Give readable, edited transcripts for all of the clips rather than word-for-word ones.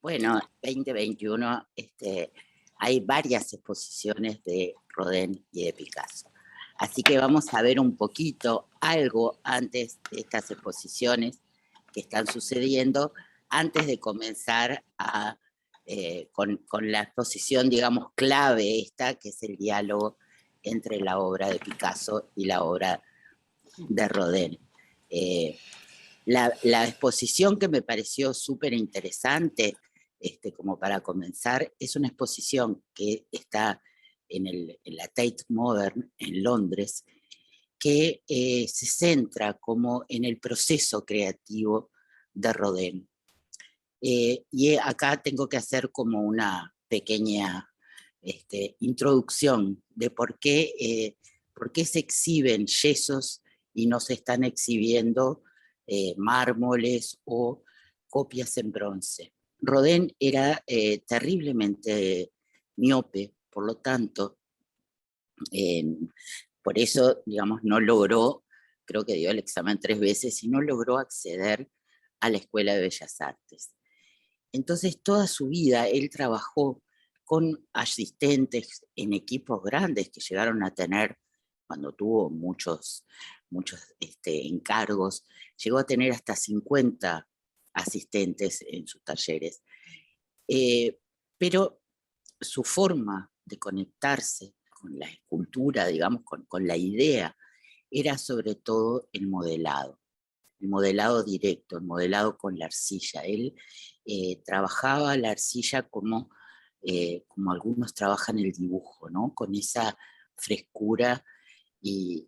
Bueno, 2021 hay varias exposiciones de Rodin y de Picasso. Así que vamos a ver un poquito, algo antes de estas exposiciones que están sucediendo, antes de comenzar con la exposición, digamos, clave esta, que es el diálogo entre la obra de Picasso y la obra de Rodin. La exposición que me pareció súper interesante, como para comenzar, es una exposición que está en la Tate Modern en Londres, que se centra como en el proceso creativo de Rodin. Y acá tengo que hacer como una pequeña introducción de por qué se exhiben yesos y no se están exhibiendo mármoles o copias en bronce. Rodin era terriblemente miope, por lo tanto, por eso, digamos, no logró, creo que dio el examen 3 veces y no logró acceder a la Escuela de Bellas Artes. Entonces, toda su vida él trabajó con asistentes en equipos grandes que llegaron a tener, cuando tuvo muchos encargos, llegó a tener hasta 50 asistentes en sus talleres. Pero su forma de conectarse con la escultura, digamos, con la idea, era sobre todo el modelado directo, el modelado con la arcilla. Él trabajaba la arcilla como algunos trabajan el dibujo, ¿no? Con esa frescura y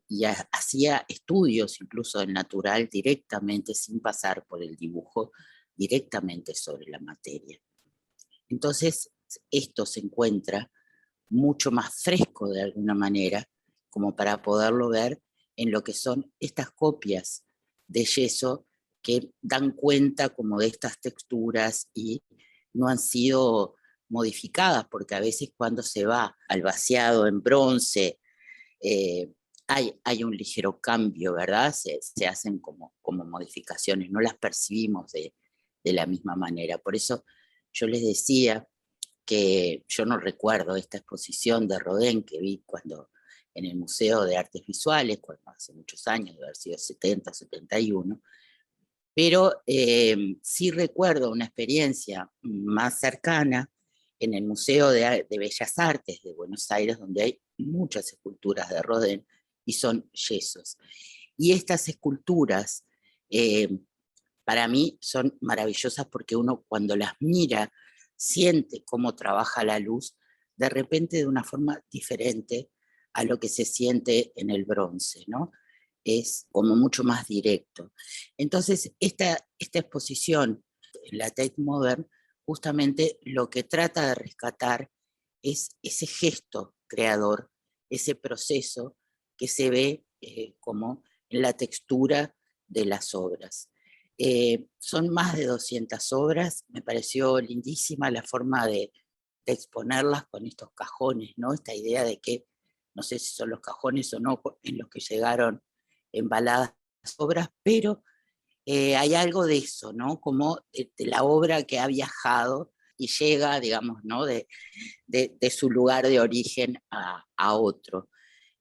hacía estudios incluso del natural directamente, sin pasar por el dibujo, directamente sobre la materia. Entonces, esto se encuentra mucho más fresco de alguna manera, como para poderlo ver en lo que son estas copias de yeso que dan cuenta como de estas texturas y no han sido modificadas, porque a veces cuando se va al vaciado en bronce, hay un ligero cambio, ¿verdad? Se hacen como modificaciones, no las percibimos de la misma manera. Por eso yo les decía que yo no recuerdo esta exposición de Rodin que vi cuando en el Museo de Artes Visuales, cuando hace muchos años, debe haber sido 70, 71, pero sí recuerdo una experiencia más cercana en el Museo de Bellas Artes de Buenos Aires, donde hay muchas esculturas de Rodin y son yesos. Y estas esculturas para mí son maravillosas porque uno cuando las mira siente cómo trabaja la luz de repente de una forma diferente a lo que se siente en el bronce, ¿no? Es como mucho más directo. Entonces, esta exposición, la Tate Modern, justamente lo que trata de rescatar es ese gesto creador, ese proceso que se ve como en la textura de las obras. Son más de 200 obras, me pareció lindísima la forma de exponerlas con estos cajones, ¿no? Esta idea de que, no sé si son los cajones o no, en los que llegaron embaladas las obras, pero hay algo de eso, ¿no? Como de la obra que ha viajado y llega, digamos, ¿no? de su lugar de origen a otro,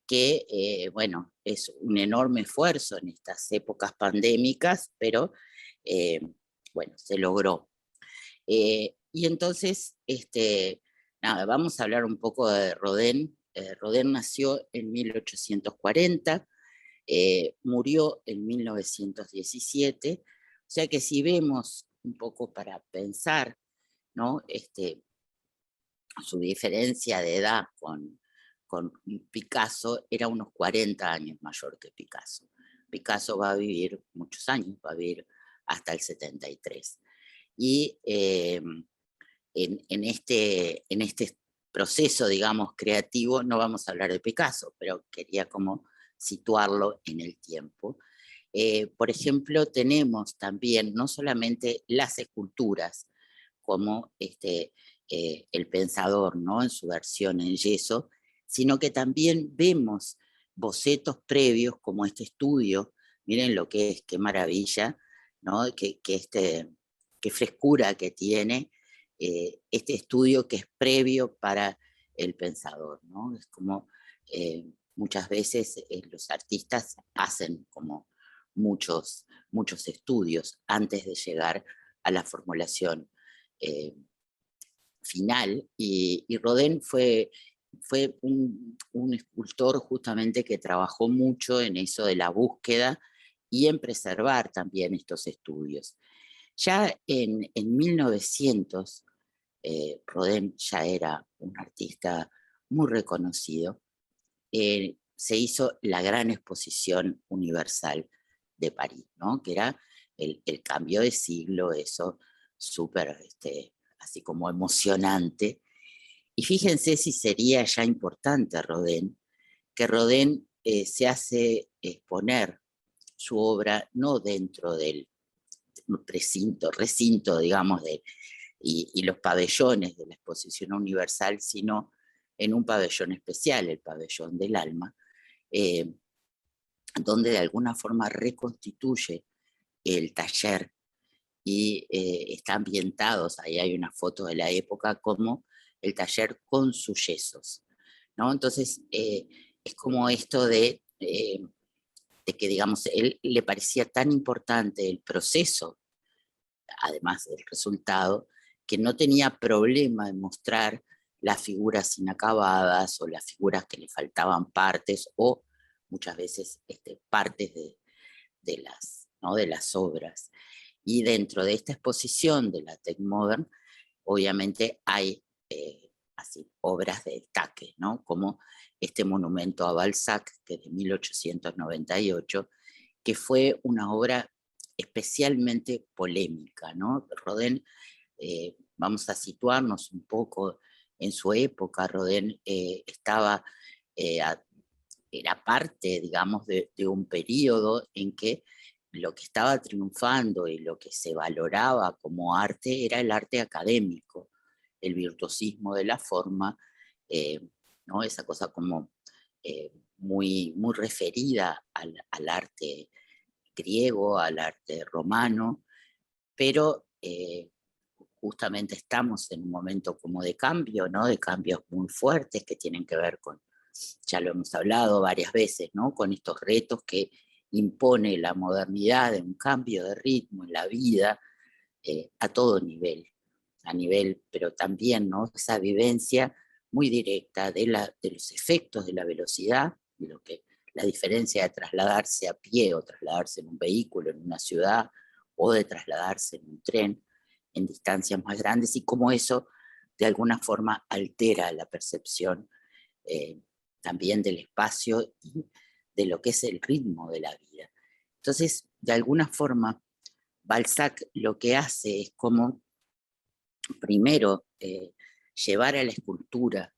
que, bueno, es un enorme esfuerzo en estas épocas pandémicas, pero, bueno, se logró. Y entonces, nada, vamos a hablar un poco de Rodin. Rodin nació en 1840, murió en 1917, o sea que si vemos un poco para pensar, ¿no? Su diferencia de edad con Picasso era unos 40 años mayor que Picasso. Picasso va a vivir muchos años, va a vivir hasta el 73. Y en este proceso, digamos, creativo, no vamos a hablar de Picasso, pero quería como situarlo en el tiempo. Por ejemplo, tenemos también no solamente las esculturas, como el pensador, ¿no? En su versión en yeso, sino que también vemos bocetos previos como este estudio, miren lo que es, qué maravilla, ¿no? Qué frescura que tiene, este estudio que es previo para el pensador, ¿no? Es como muchas veces los artistas hacen como muchos estudios antes de llegar a la formulación final, y Rodin fue un escultor justamente que trabajó mucho en eso de la búsqueda y en preservar también estos estudios. Ya en 1900, Rodin ya era un artista muy reconocido. Se hizo la gran exposición universal de París, ¿no? Que era el cambio de siglo, eso súper, así como emocionante. Y fíjense si sería ya importante Rodin, que Rodin se hace exponer su obra no dentro del recinto, digamos, y los pabellones de la exposición universal, sino en un pabellón especial, el pabellón del alma, eh, donde de alguna forma reconstituye el taller y está ambientados, ahí hay una foto de la época, como el taller con sus yesos, ¿no? Entonces, es como esto de que, digamos, él le parecía tan importante el proceso, además del resultado, que no tenía problema en mostrar las figuras inacabadas o las figuras que le faltaban partes, o muchas veces partes ¿no? de las obras. Y dentro de esta exposición de la Tate Modern, obviamente hay así, obras de destaque, ¿no? Como este monumento a Balzac, que es de 1898, que fue una obra especialmente polémica, ¿no? Rodin, vamos a situarnos un poco en su época. Rodin era parte, digamos, de un periodo en que lo que estaba triunfando y lo que se valoraba como arte era el arte académico, el virtuosismo de la forma, ¿no? Esa cosa como muy referida al arte griego, al arte romano, pero justamente estamos en un momento como de cambio, ¿no? De cambios muy fuertes que tienen que ver con, ya lo hemos hablado varias veces, ¿no? Con estos retos que impone la modernidad, de un cambio de ritmo en la vida a todo nivel, pero también, ¿no? Esa vivencia muy directa de los efectos de la velocidad, de lo que la diferencia de trasladarse a pie o trasladarse en un vehículo en una ciudad, o de trasladarse en un tren en distancias más grandes, y cómo eso de alguna forma altera la percepción eh, también del espacio y de lo que es el ritmo de la vida. Entonces, de alguna forma, Balzac lo que hace es como, primero, llevar a la escultura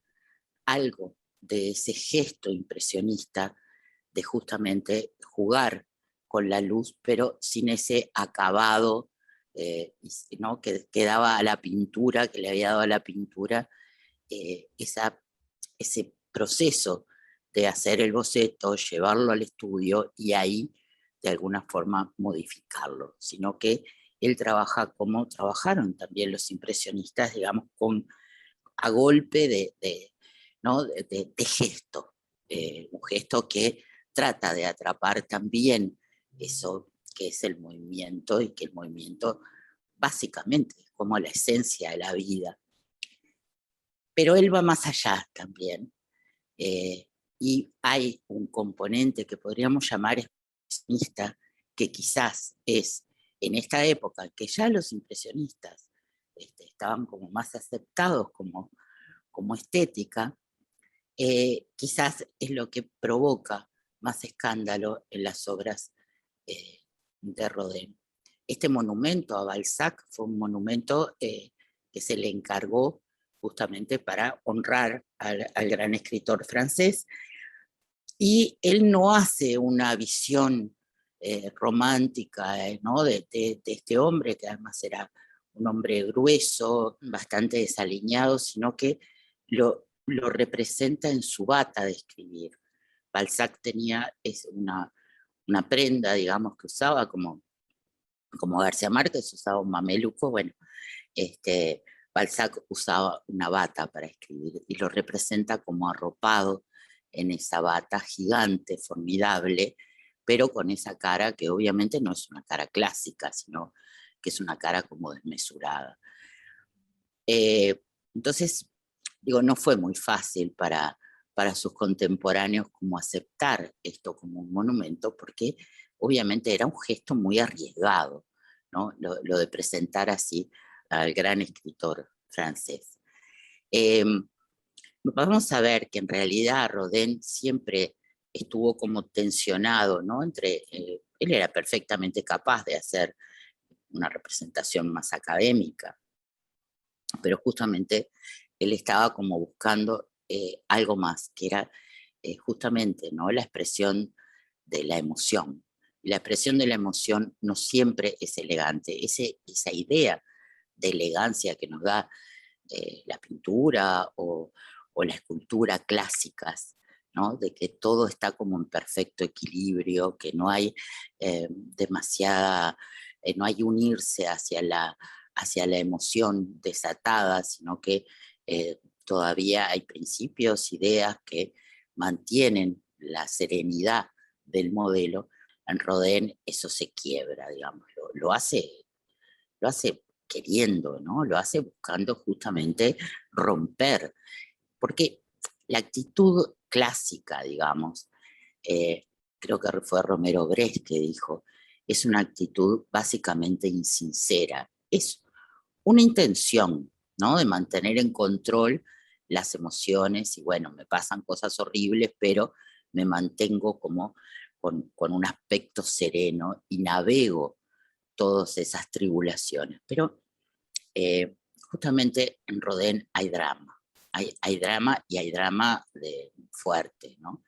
algo de ese gesto impresionista de justamente jugar con la luz, pero sin ese acabado, ¿no? que daba a la pintura, que le había dado a la pintura ese proceso de hacer el boceto, llevarlo al estudio y ahí de alguna forma modificarlo, sino que él trabaja como trabajaron también los impresionistas, digamos, a golpe ¿no? de gesto, un gesto que trata de atrapar también eso que es el movimiento, y que el movimiento básicamente es como la esencia de la vida. Pero él va más allá también, y hay un componente que podríamos llamar expresionista, que quizás es en esta época que ya los impresionistas estaban como más aceptados como estética, quizás es lo que provoca más escándalo en las obras de Rodin. Este monumento a Balzac fue un monumento que se le encargó justamente para honrar al gran escritor francés, y él no hace una visión romántica, ¿no? de este hombre, que además era un hombre grueso, bastante desaliñado, sino que lo representa en su bata de escribir. Balzac tenía una prenda, digamos, que usaba como García Márquez usaba un mameluco. Bueno, Balzac usaba una bata para escribir y lo representa como arropado en esa bata gigante, formidable, pero con esa cara que obviamente no es una cara clásica, sino que es una cara como desmesurada. Entonces, digo, no fue muy fácil para sus contemporáneos como aceptar esto como un monumento, porque obviamente era un gesto muy arriesgado, ¿no? Lo de presentar así al gran escritor francés. Vamos a ver que en realidad Rodin siempre estuvo como tensionado, ¿no? Él era perfectamente capaz de hacer una representación más académica, pero justamente él estaba como buscando algo más, que era justamente, ¿no?, la expresión de la emoción. Y la expresión de la emoción no siempre es elegante. Esa idea de elegancia que nos da la pintura o la escultura clásicas, ¿no?, de que todo está como en perfecto equilibrio, que no hay no hay unirse hacia la emoción desatada, sino que todavía hay principios, ideas que mantienen la serenidad del modelo. En Rodin eso se quiebra, digamos, lo hace queriendo, ¿no? Lo hace buscando justamente romper, porque la actitud clásica, digamos, eh, creo que fue Romero Brest que dijo, es una actitud básicamente insincera, es una intención, ¿no?, de mantener en control las emociones y bueno, me pasan cosas horribles, pero me mantengo como con un aspecto sereno y navego todas esas tribulaciones. Pero justamente en Rodin hay drama, hay drama y hay drama fuerte, ¿no?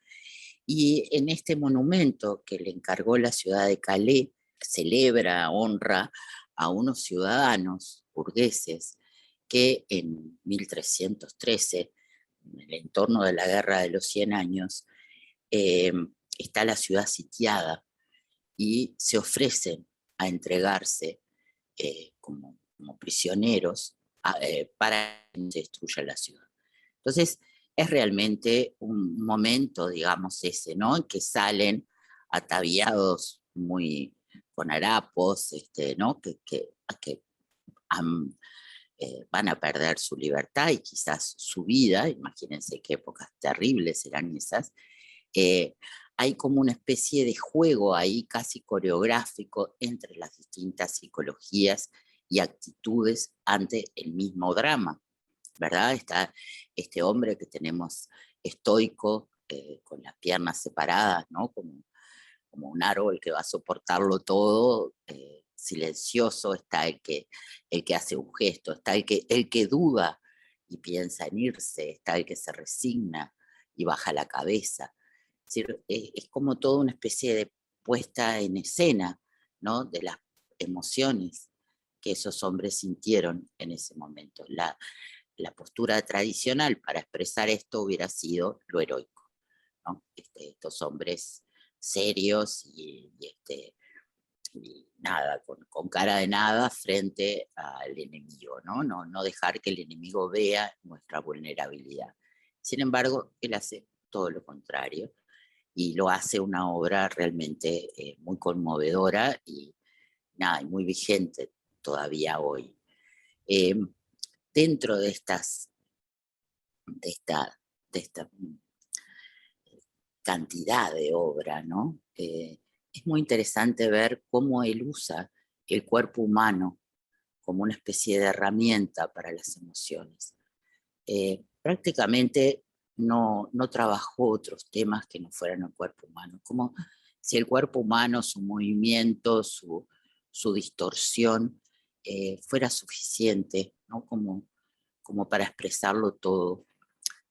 Y en este monumento que le encargó la ciudad de Calais, celebra, honra a unos ciudadanos burgueses que en 1313, en el entorno de la Guerra de los 100 años, eh, está la ciudad sitiada y se ofrecen a entregarse como prisioneros para que se destruya la ciudad. Entonces, es realmente un momento, digamos, ese, ¿no?, en que salen ataviados muy con harapos, ¿no?, que han, van a perder su libertad y quizás su vida. Imagínense qué épocas terribles eran esas. Eh, Hay como una especie de juego ahí casi coreográfico entre las distintas psicologías y actitudes ante el mismo drama, ¿verdad? Está este hombre que tenemos estoico, con las piernas separadas, ¿no? Como un árbol que va a soportarlo todo, silencioso. Está el que hace un gesto, está el que duda y piensa en irse, está el que se resigna y baja la cabeza. Es decir, es como toda una especie de puesta en escena, ¿no?, de las emociones que esos hombres sintieron en ese momento. La postura tradicional para expresar esto hubiera sido lo heroico, ¿no? Estos hombres serios y nada, con cara de nada frente al enemigo, ¿no? No dejar que el enemigo vea nuestra vulnerabilidad. Sin embargo, él hace todo lo contrario y lo hace una obra realmente muy conmovedora y, nada, y muy vigente todavía hoy. Eh, Dentro de esta, de esta cantidad de obra, ¿no? Es muy interesante ver cómo él usa el cuerpo humano como una especie de herramienta para las emociones. Prácticamente no trabajó otros temas que no fueran el cuerpo humano, como si el cuerpo humano, su movimiento, su distorsión, fuera suficiente, ¿no?, como para expresarlo todo.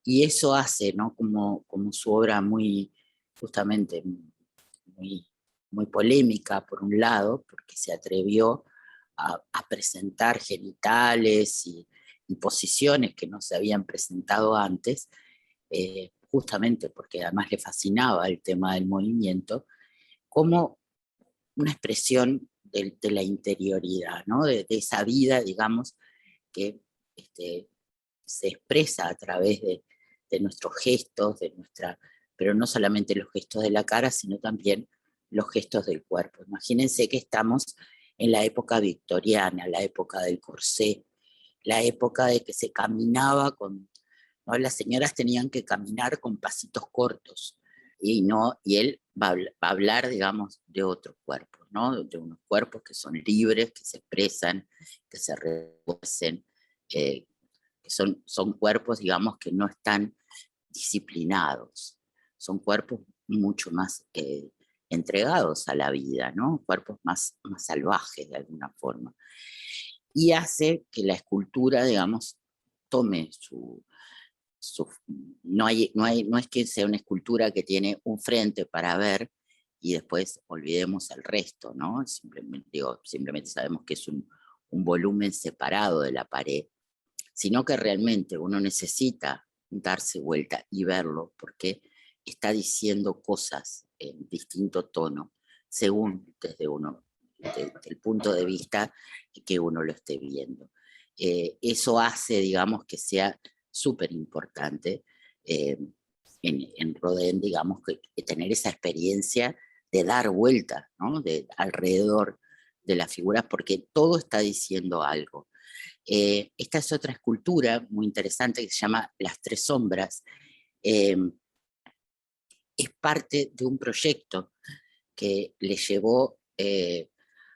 Y eso hace, ¿no?, como su obra muy, justamente, muy, muy polémica, por un lado, porque se atrevió a presentar genitales y posiciones que no se habían presentado antes, justamente porque además le fascinaba el tema del movimiento, como una expresión de la interioridad, ¿no?, de esa vida, digamos, que se expresa a través de nuestros gestos, pero no solamente los gestos de la cara, sino también los gestos del cuerpo. Imagínense que estamos en la época victoriana, la época del corsé, la época de que se caminaba ¿no? Las señoras tenían que caminar con pasitos cortos, y él va a hablar, digamos, de otros cuerpos, ¿no? De unos cuerpos que son libres, que se expresan, que se reconocen, que son cuerpos, digamos, que no están disciplinados, son cuerpos mucho más entregados a la vida, ¿no? Cuerpos más salvajes de alguna forma. Y hace que la escultura, digamos, tome no es que sea una escultura que tiene un frente para ver y después olvidemos el resto, ¿no? Simplemente sabemos que es un volumen separado de la pared, sino que realmente uno necesita darse vuelta y verlo, porque está diciendo cosas en distinto tono, según desde el punto de vista que uno lo esté viendo. Eso hace, digamos, que sea súper importante en Rodin, digamos, que tener esa experiencia de dar vuelta, ¿no? Alrededor de las figuras, porque todo está diciendo algo. Esta es otra escultura muy interesante que se llama Las Tres Sombras. Es parte de un proyecto que le llevó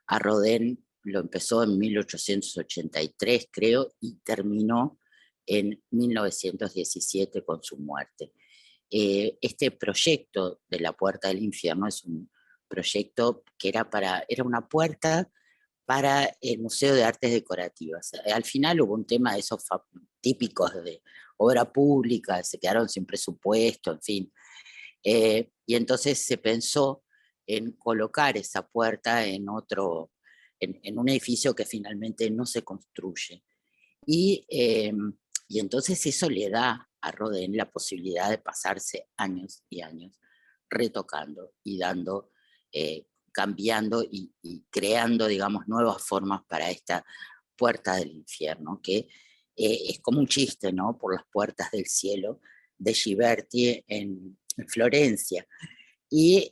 a Rodin, lo empezó en 1883, creo, y terminó en 1917 con su muerte. Este proyecto de la Puerta del Infierno es un proyecto que era una puerta para el Museo de Artes Decorativas. Al final hubo un tema de esos típicos de obra pública, se quedaron sin presupuesto, en fin. Y entonces se pensó en colocar esa puerta en un edificio que finalmente no se construye. Y entonces eso le da a Rodin la posibilidad de pasarse años y años retocando y cambiando y creando, digamos, nuevas formas para esta puerta del infierno, que es como un chiste, ¿no? Por las puertas del cielo de Ghiberti en Florencia. Y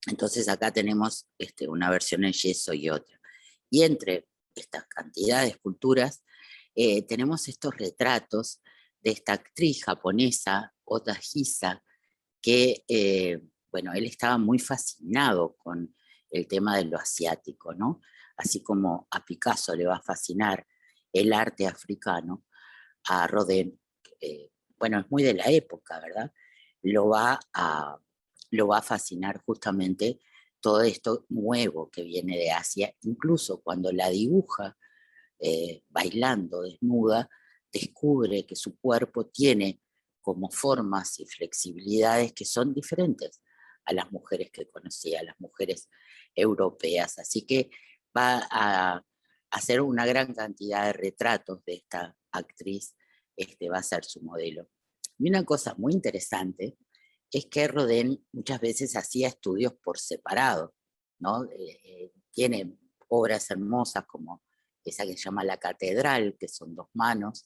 entonces acá tenemos una versión en yeso y otra. Y entre esta cantidad de esculturas tenemos estos retratos de esta actriz japonesa, Ota Hisa, que, bueno, él estaba muy fascinado con el tema de lo asiático, ¿no? Así como a Picasso le va a fascinar el arte africano, a Rodin, bueno, es muy de la época, ¿verdad? Lo va a fascinar justamente todo esto nuevo que viene de Asia, incluso cuando la dibuja bailando desnuda, descubre que su cuerpo tiene como formas y flexibilidades que son diferentes a las mujeres que conocía, a las mujeres europeas. Así que va a hacer una gran cantidad de retratos de esta actriz, va a ser su modelo. Y una cosa muy interesante es que Rodin muchas veces hacía estudios por separado, ¿no? Tiene obras hermosas como esa que se llama La Catedral, que son 2 manos,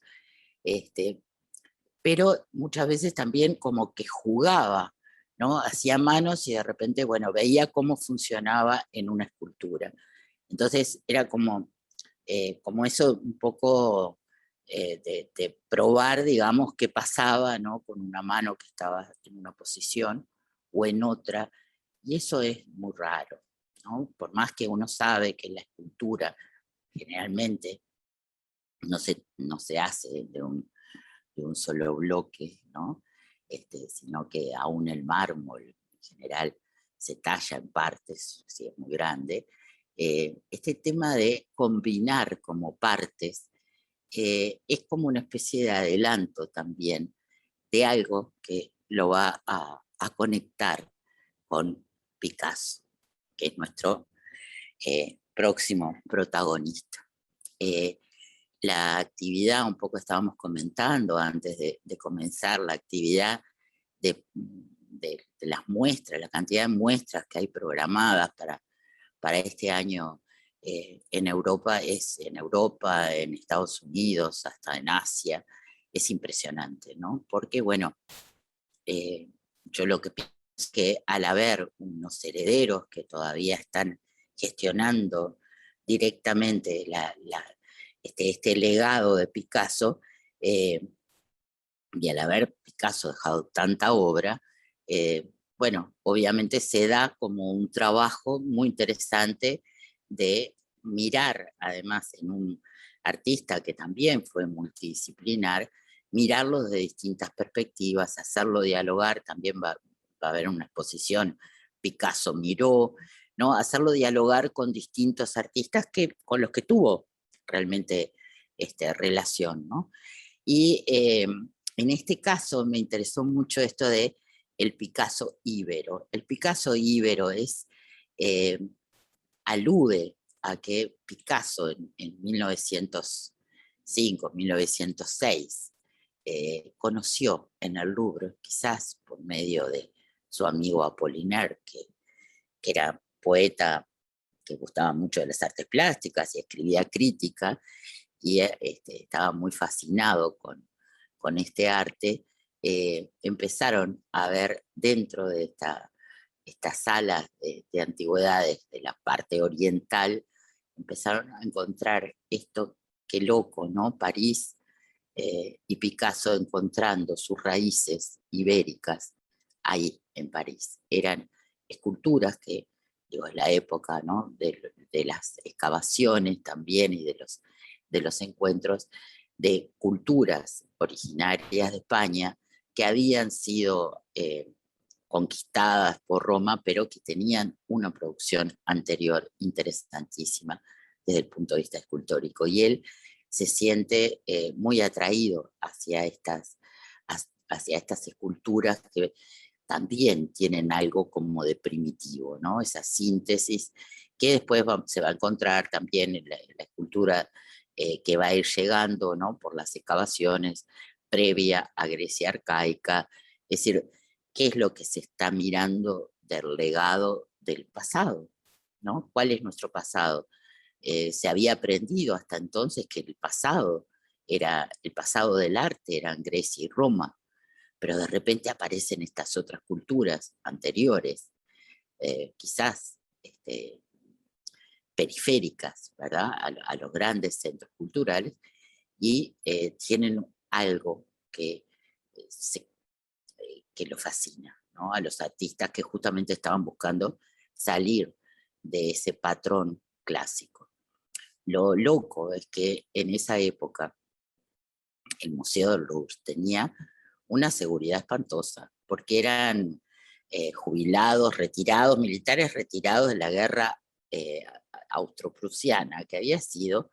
pero muchas veces también como que jugaba, ¿no? Hacía manos y de repente, bueno, veía cómo funcionaba en una escultura. Entonces era como eso un poco de probar, digamos, qué pasaba, ¿no? Con una mano que estaba en una posición o en otra, y eso es muy raro, ¿no? Por más que uno sabe que la escultura generalmente no se hace de un solo bloque, ¿no? Sino que aún el mármol en general se talla en partes, si es muy grande. Este tema de combinar como partes es como una especie de adelanto también de algo que lo va a conectar con Picasso, que es nuestro próximo protagonista. La actividad, un poco estábamos comentando antes de comenzar, la actividad de las muestras, la cantidad de muestras que hay programadas para este año en Europa, en Estados Unidos, hasta en Asia, es impresionante, ¿no? Porque, bueno, yo lo que pienso es que al haber unos herederos que todavía están gestionando directamente este legado de Picasso, y al haber Picasso dejado tanta obra, bueno, obviamente se da como un trabajo muy interesante de mirar, además, en un artista que también fue multidisciplinar, mirarlo desde distintas perspectivas, hacerlo dialogar, también va a haber una exposición, Picasso miró, ¿no? Hacerlo dialogar con distintos artistas con los que tuvo realmente relación, ¿no? Y en este caso me interesó mucho esto de el Picasso íbero. El Picasso íbero eh, alude a que Picasso en 1905, 1906, conoció en el Louvre, quizás por medio de su amigo Apollinaire, que era poeta que gustaba mucho de las artes plásticas y escribía crítica, y estaba muy fascinado con este arte, empezaron a ver dentro de estas salas de antigüedades de la parte oriental, empezaron a encontrar esto, qué loco, ¿no? París y Picasso encontrando sus raíces ibéricas ahí en París. Eran esculturas que, digo, es la época, ¿no? de las excavaciones también y de los encuentros de culturas originarias de España que habían sido conquistadas por Roma, pero que tenían una producción anterior interesantísima desde el punto de vista escultórico. Y él se siente muy atraído hacia estas esculturas que también tienen algo como de primitivo, ¿no? Esa síntesis que después se va a encontrar también en la escultura que va a ir llegando, ¿no? Por las excavaciones previa a Grecia arcaica. Es decir, ¿qué es lo que se está mirando del legado del pasado? ¿No? ¿Cuál es nuestro pasado? Se había aprendido hasta entonces que el pasado del arte eran Grecia y Roma, pero de repente aparecen estas otras culturas anteriores, quizás periféricas, ¿verdad? A los grandes centros culturales, y tienen algo se, que lo fascina, ¿no? A los artistas que justamente estaban buscando salir de ese patrón clásico. Lo loco es que en esa época el Museo del Louvre tenía una seguridad espantosa, porque eran jubilados, retirados, militares retirados de la guerra austro-prusiana, que había sido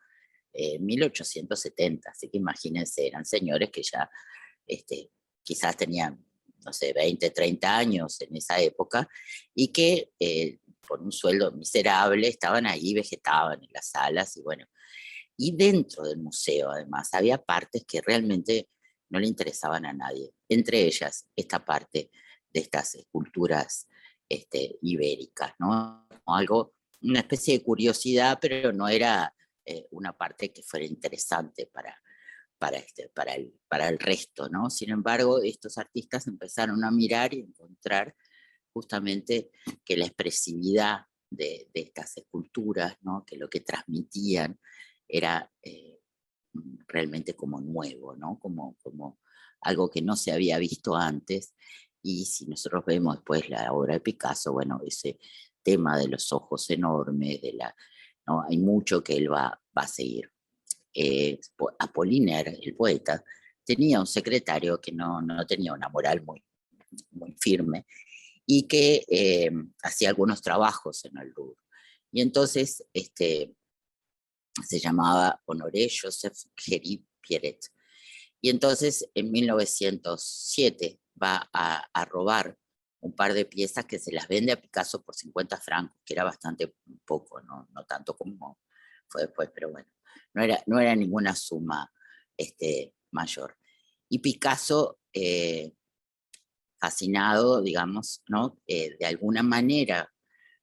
en 1870, así que imagínense, eran señores que ya quizás tenían, no sé, 20, 30 años en esa época, y que por un sueldo miserable estaban ahí, vegetaban en las salas, y bueno, y dentro del museo, además, había partes que realmente no le interesaban a nadie. Entre ellas, esta parte de estas esculturas ibéricas, ¿no? Algo, una especie de curiosidad, pero no era una parte que fuera interesante para el resto, ¿no? Sin embargo, estos artistas empezaron a mirar y encontrar justamente que la expresividad de estas esculturas, ¿no? Que lo que transmitían era realmente como nuevo, ¿no? Como algo que no se había visto antes. Y si nosotros vemos después la obra de Picasso, bueno, ese tema de los ojos enormes, ¿no? Hay mucho que él va a seguir. Apollinaire, el poeta, tenía un secretario que no tenía una moral muy firme, y que hacía algunos trabajos en el Louvre. Y entonces se llamaba Honoré Joseph Géry Pierret. Y entonces en 1907 va a robar un par de piezas que se las vende a Picasso por 50 francos, que era bastante poco, no tanto como fue después, pero bueno, no era ninguna suma mayor. Y Picasso, fascinado, digamos, ¿no? De alguna manera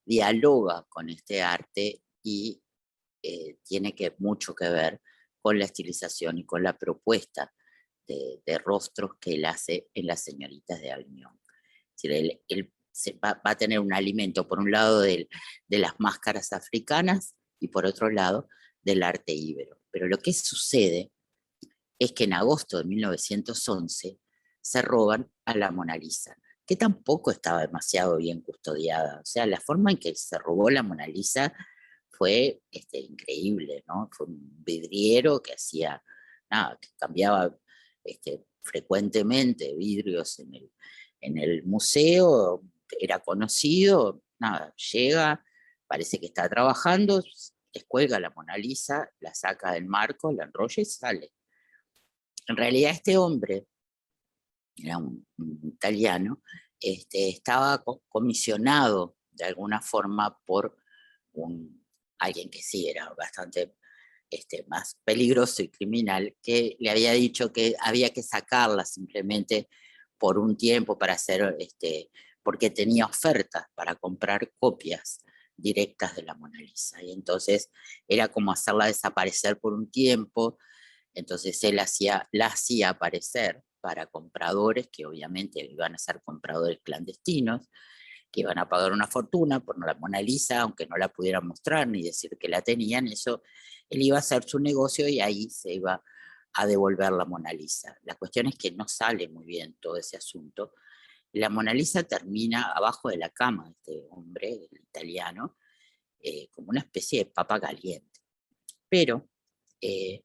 dialoga con este arte y tiene mucho que ver con la estilización y con la propuesta de rostros que él hace en Las señoritas de Aviñón. Es decir, él va a tener un alimento, por un lado, de las máscaras africanas y por otro lado, del arte íbero. Pero lo que sucede es que en agosto de 1911 se roban a la Mona Lisa, que tampoco estaba demasiado bien custodiada. O sea, la forma en que se robó la Mona Lisa fue increíble, ¿no? Fue un vidriero que hacía, nada, que cambiaba frecuentemente vidrios en el museo, era conocido, nada, llega, parece que está trabajando, descuelga la Mona Lisa, la saca del marco, la enrolla y sale. En realidad este hombre, era un italiano, estaba comisionado de alguna forma por alguien que sí era bastante más peligroso y criminal, que le había dicho que había que sacarla simplemente por un tiempo para hacer, porque tenía ofertas para comprar copias directas de la Mona Lisa. Y entonces era como hacerla desaparecer por un tiempo. Entonces él la hacía aparecer para compradores que obviamente iban a ser compradores clandestinos, que iban a pagar una fortuna por la Mona Lisa, aunque no la pudieran mostrar ni decir que la tenían. Eso, él iba a hacer su negocio y ahí se iba a devolver la Mona Lisa. La cuestión es que no sale muy bien todo ese asunto. La Mona Lisa termina abajo de la cama de este hombre, el italiano, como una especie de papa caliente. Pero eh,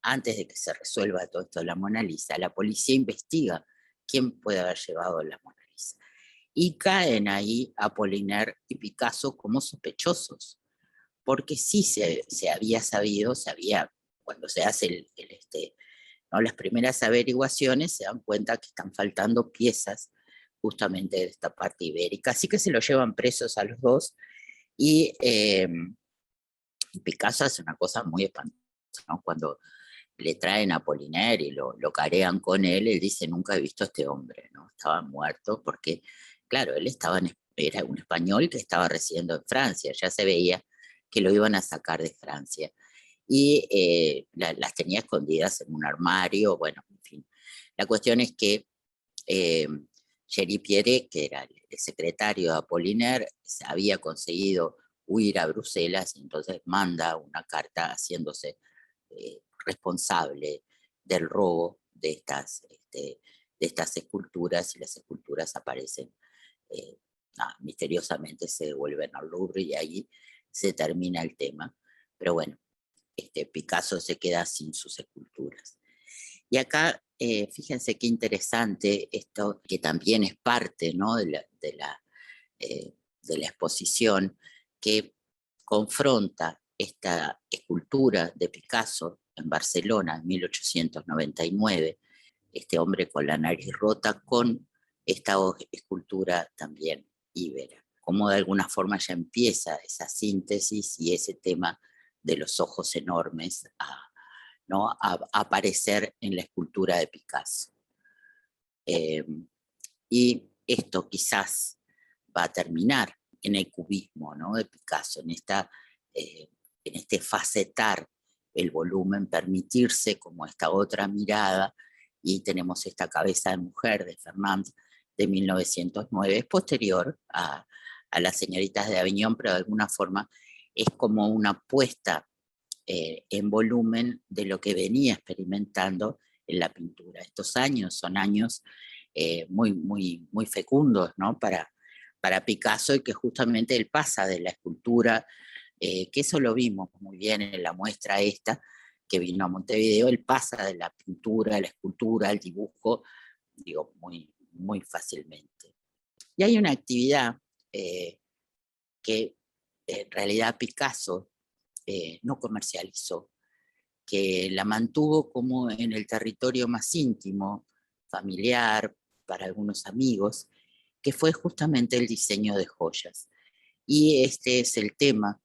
antes de que se resuelva todo esto de la Mona Lisa, la policía investiga quién puede haber llevado la Mona Lisa. Y caen ahí Apollinaire y Picasso como sospechosos, porque sí se había sabido, cuando se hace ¿no? Las primeras averiguaciones, se dan cuenta que están faltando piezas justamente de esta parte ibérica, así que se los llevan presos a los dos, y Picasso hace una cosa muy espantosa, ¿no? Cuando le traen a Apollinaire y lo carean con él dice, nunca he visto a este hombre, ¿no? Estaba muerto porque, claro, era un español que estaba residiendo en Francia, ya se veía que lo iban a sacar de Francia. Y las tenía escondidas en un armario, bueno, en fin. La cuestión es que eh, Géry Pierret, que era el secretario de Apollinaire, había conseguido huir a Bruselas, y entonces manda una carta haciéndose responsable del robo de estas esculturas, y las esculturas aparecen, misteriosamente se devuelven al Louvre y ahí se termina el tema. Pero bueno, Picasso se queda sin sus esculturas. Y acá, fíjense qué interesante esto, que también es parte, ¿no? De la exposición, que confronta esta escultura de Picasso en Barcelona en 1899, este hombre con la nariz rota, con esta escultura también íbera. Como de alguna forma ya empieza esa síntesis y ese tema de los ojos enormes ¿no? a aparecer en la escultura de Picasso. Y esto quizás va a terminar en el cubismo, ¿no? De Picasso, en este facetar el volumen, permitirse como esta otra mirada, y tenemos esta cabeza de mujer de Fernand de 1909, es posterior a Las señoritas de Aviñón, pero de alguna forma es como una puesta en volumen de lo que venía experimentando en la pintura. Estos años son años muy, muy, muy fecundos, ¿no? Para Picasso, y que justamente él pasa de la escultura, que eso lo vimos muy bien en la muestra esta, que vino a Montevideo. Él pasa de la pintura a la escultura, al dibujo, digo, muy, muy fácilmente. Y hay una actividad que en realidad Picasso no comercializó, que la mantuvo como en el territorio más íntimo, familiar, para algunos amigos, que fue justamente el diseño de joyas. Y este es el tema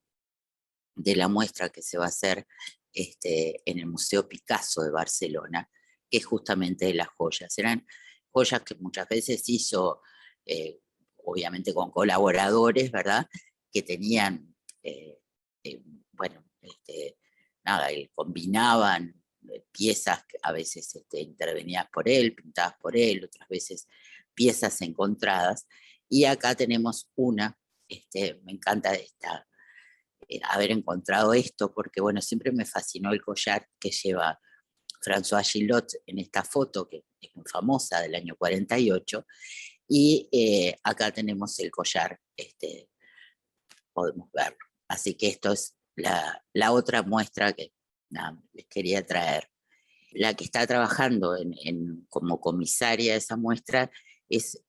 de la muestra que se va a hacer en el Museo Picasso de Barcelona, que es justamente de las joyas. Eran joyas que muchas veces hizo, obviamente con colaboradores, ¿verdad? Que tenían, bueno, nada, combinaban piezas a veces intervenidas por él, pintadas por él, otras veces piezas encontradas. Y acá tenemos una, me encanta haber encontrado esto, porque bueno, siempre me fascinó el collar que lleva François Gillot en esta foto, que es muy famosa, del año 48, y acá tenemos el collar, podemos verlo. Así que esto es la otra muestra que nada, les quería traer. La que está trabajando como comisaria de esa muestra es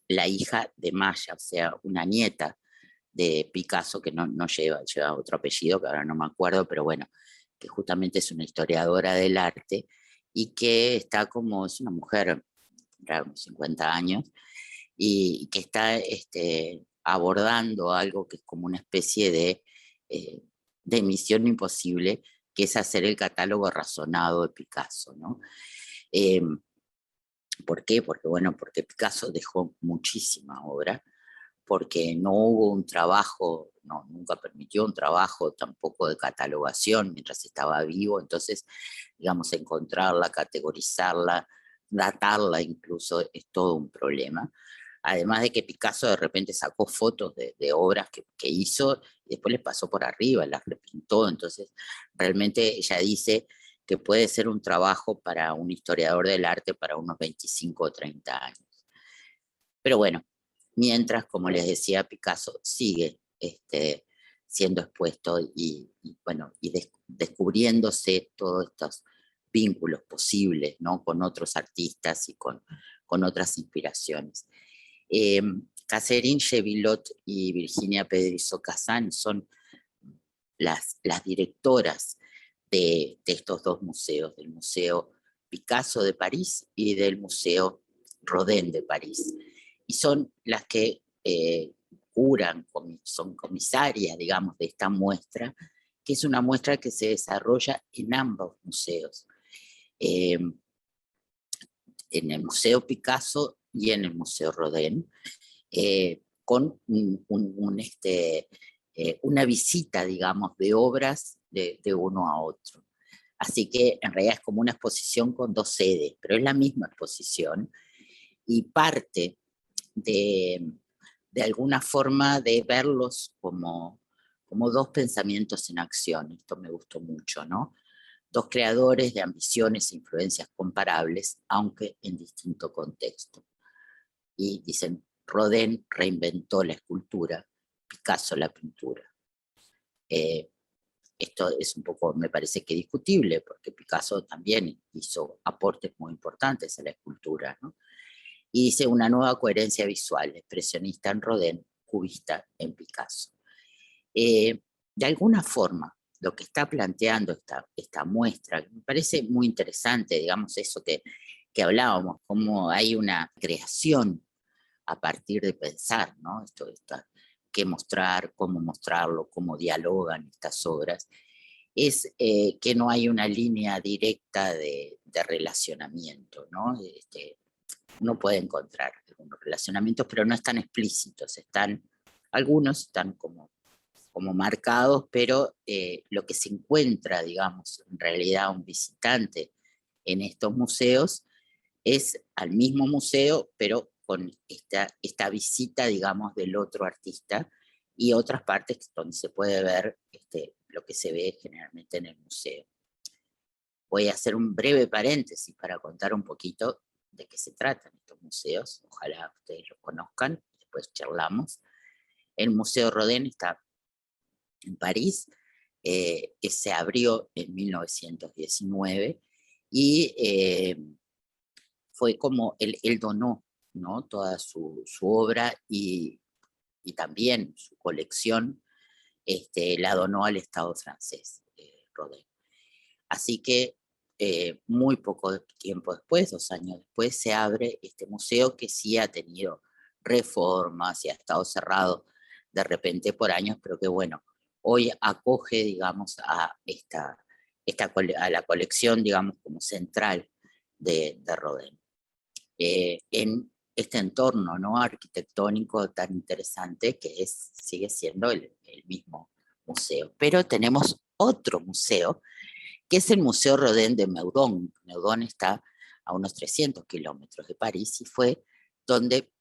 la hija de Maya, o sea, una nieta de Picasso, que no lleva otro apellido, que ahora no me acuerdo, pero bueno, que justamente es una historiadora del arte y que está como, es una mujer, unos 50 años, y que está abordando algo que es como una especie de misión imposible, que es hacer el catálogo razonado de Picasso, ¿no? ¿Por qué? Porque Picasso dejó muchísima obra, porque no hubo un trabajo, nunca permitió un trabajo tampoco de catalogación mientras estaba vivo, entonces, digamos, encontrarla, categorizarla, datarla incluso, es todo un problema. Además de que Picasso de repente sacó fotos de obras que hizo y después les pasó por arriba, las repintó, entonces realmente ella dice que puede ser un trabajo para un historiador del arte para unos 25 o 30 años. Pero bueno, mientras, como les decía, Picasso sigue siendo expuesto y descubriéndose todos estos vínculos posibles, ¿no? Con otros artistas y con otras inspiraciones. Catherine Chevilot y Virginia Pedrizo Kazan son las directoras de estos dos museos, del Museo Picasso de París y del Museo Rodin de París. Y son las que curan, son comisarias, digamos, de esta muestra, que es una muestra que se desarrolla en ambos museos, en el Museo Picasso y en el Museo Rodin, con una visita, digamos, de obras de uno a otro. Así que en realidad es como una exposición con dos sedes, pero es la misma exposición y parte de alguna forma de verlos como dos pensamientos en acción. Esto me gustó mucho, ¿no? Dos creadores de ambiciones e influencias comparables, aunque en distinto contexto. Y dicen, Rodin reinventó la escultura, Picasso la pintura. Esto es un poco, me parece que discutible, porque Picasso también hizo aportes muy importantes a la escultura, ¿no? Y dice una nueva coherencia visual, expresionista en Rodin, cubista en Picasso. De alguna forma, lo que está planteando esta muestra, me parece muy interesante, digamos, eso que hablábamos, cómo hay una creación a partir de pensar, ¿no? Esto qué mostrar, cómo mostrarlo, cómo dialogan estas obras, es que no hay una línea directa de relacionamiento, ¿no? Uno puede encontrar algunos relacionamientos, pero no están explícitos, algunos están como marcados, pero lo que se encuentra, digamos, en realidad un visitante en estos museos es al mismo museo, pero con esta visita, digamos, del otro artista y otras partes donde se puede ver lo que se ve generalmente en el museo. Voy a hacer un breve paréntesis para contar un poquito de qué se tratan estos museos. Ojalá ustedes lo conozcan, después charlamos. El Museo Rodin está en París, que se abrió en 1919 y fue como él donó, ¿no? Toda su obra y también su colección la donó al Estado francés, Rodin. Así que muy poco tiempo después, 2 años después, se abre este museo que sí ha tenido reformas y ha estado cerrado de repente por años, pero que bueno, hoy acoge, digamos, a la colección, digamos, como central de Rodin. En este entorno, ¿no?, arquitectónico tan interesante que sigue siendo el mismo museo. Pero tenemos otro museo, que es el Museo Rodin de Meudon. Meudon está a unos 300 kilómetros de París y fue donde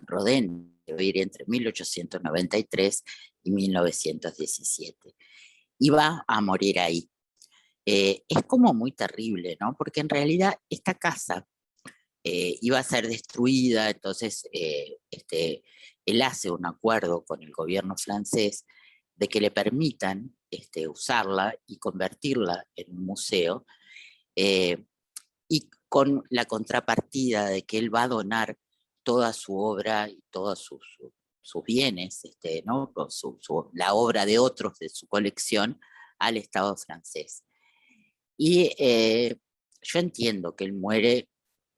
Rodin debe ir entre 1893 y 1917. Y va a morir ahí. Es como muy terrible, ¿no? Porque en realidad esta casa iba a ser destruida, entonces él hace un acuerdo con el gobierno francés de que le permitan usarla y convertirla en un museo, eh, y con la contrapartida de que él va a donar toda su obra y todos sus bienes, ¿no? La obra de otros de su colección al Estado francés. Y yo entiendo que él muere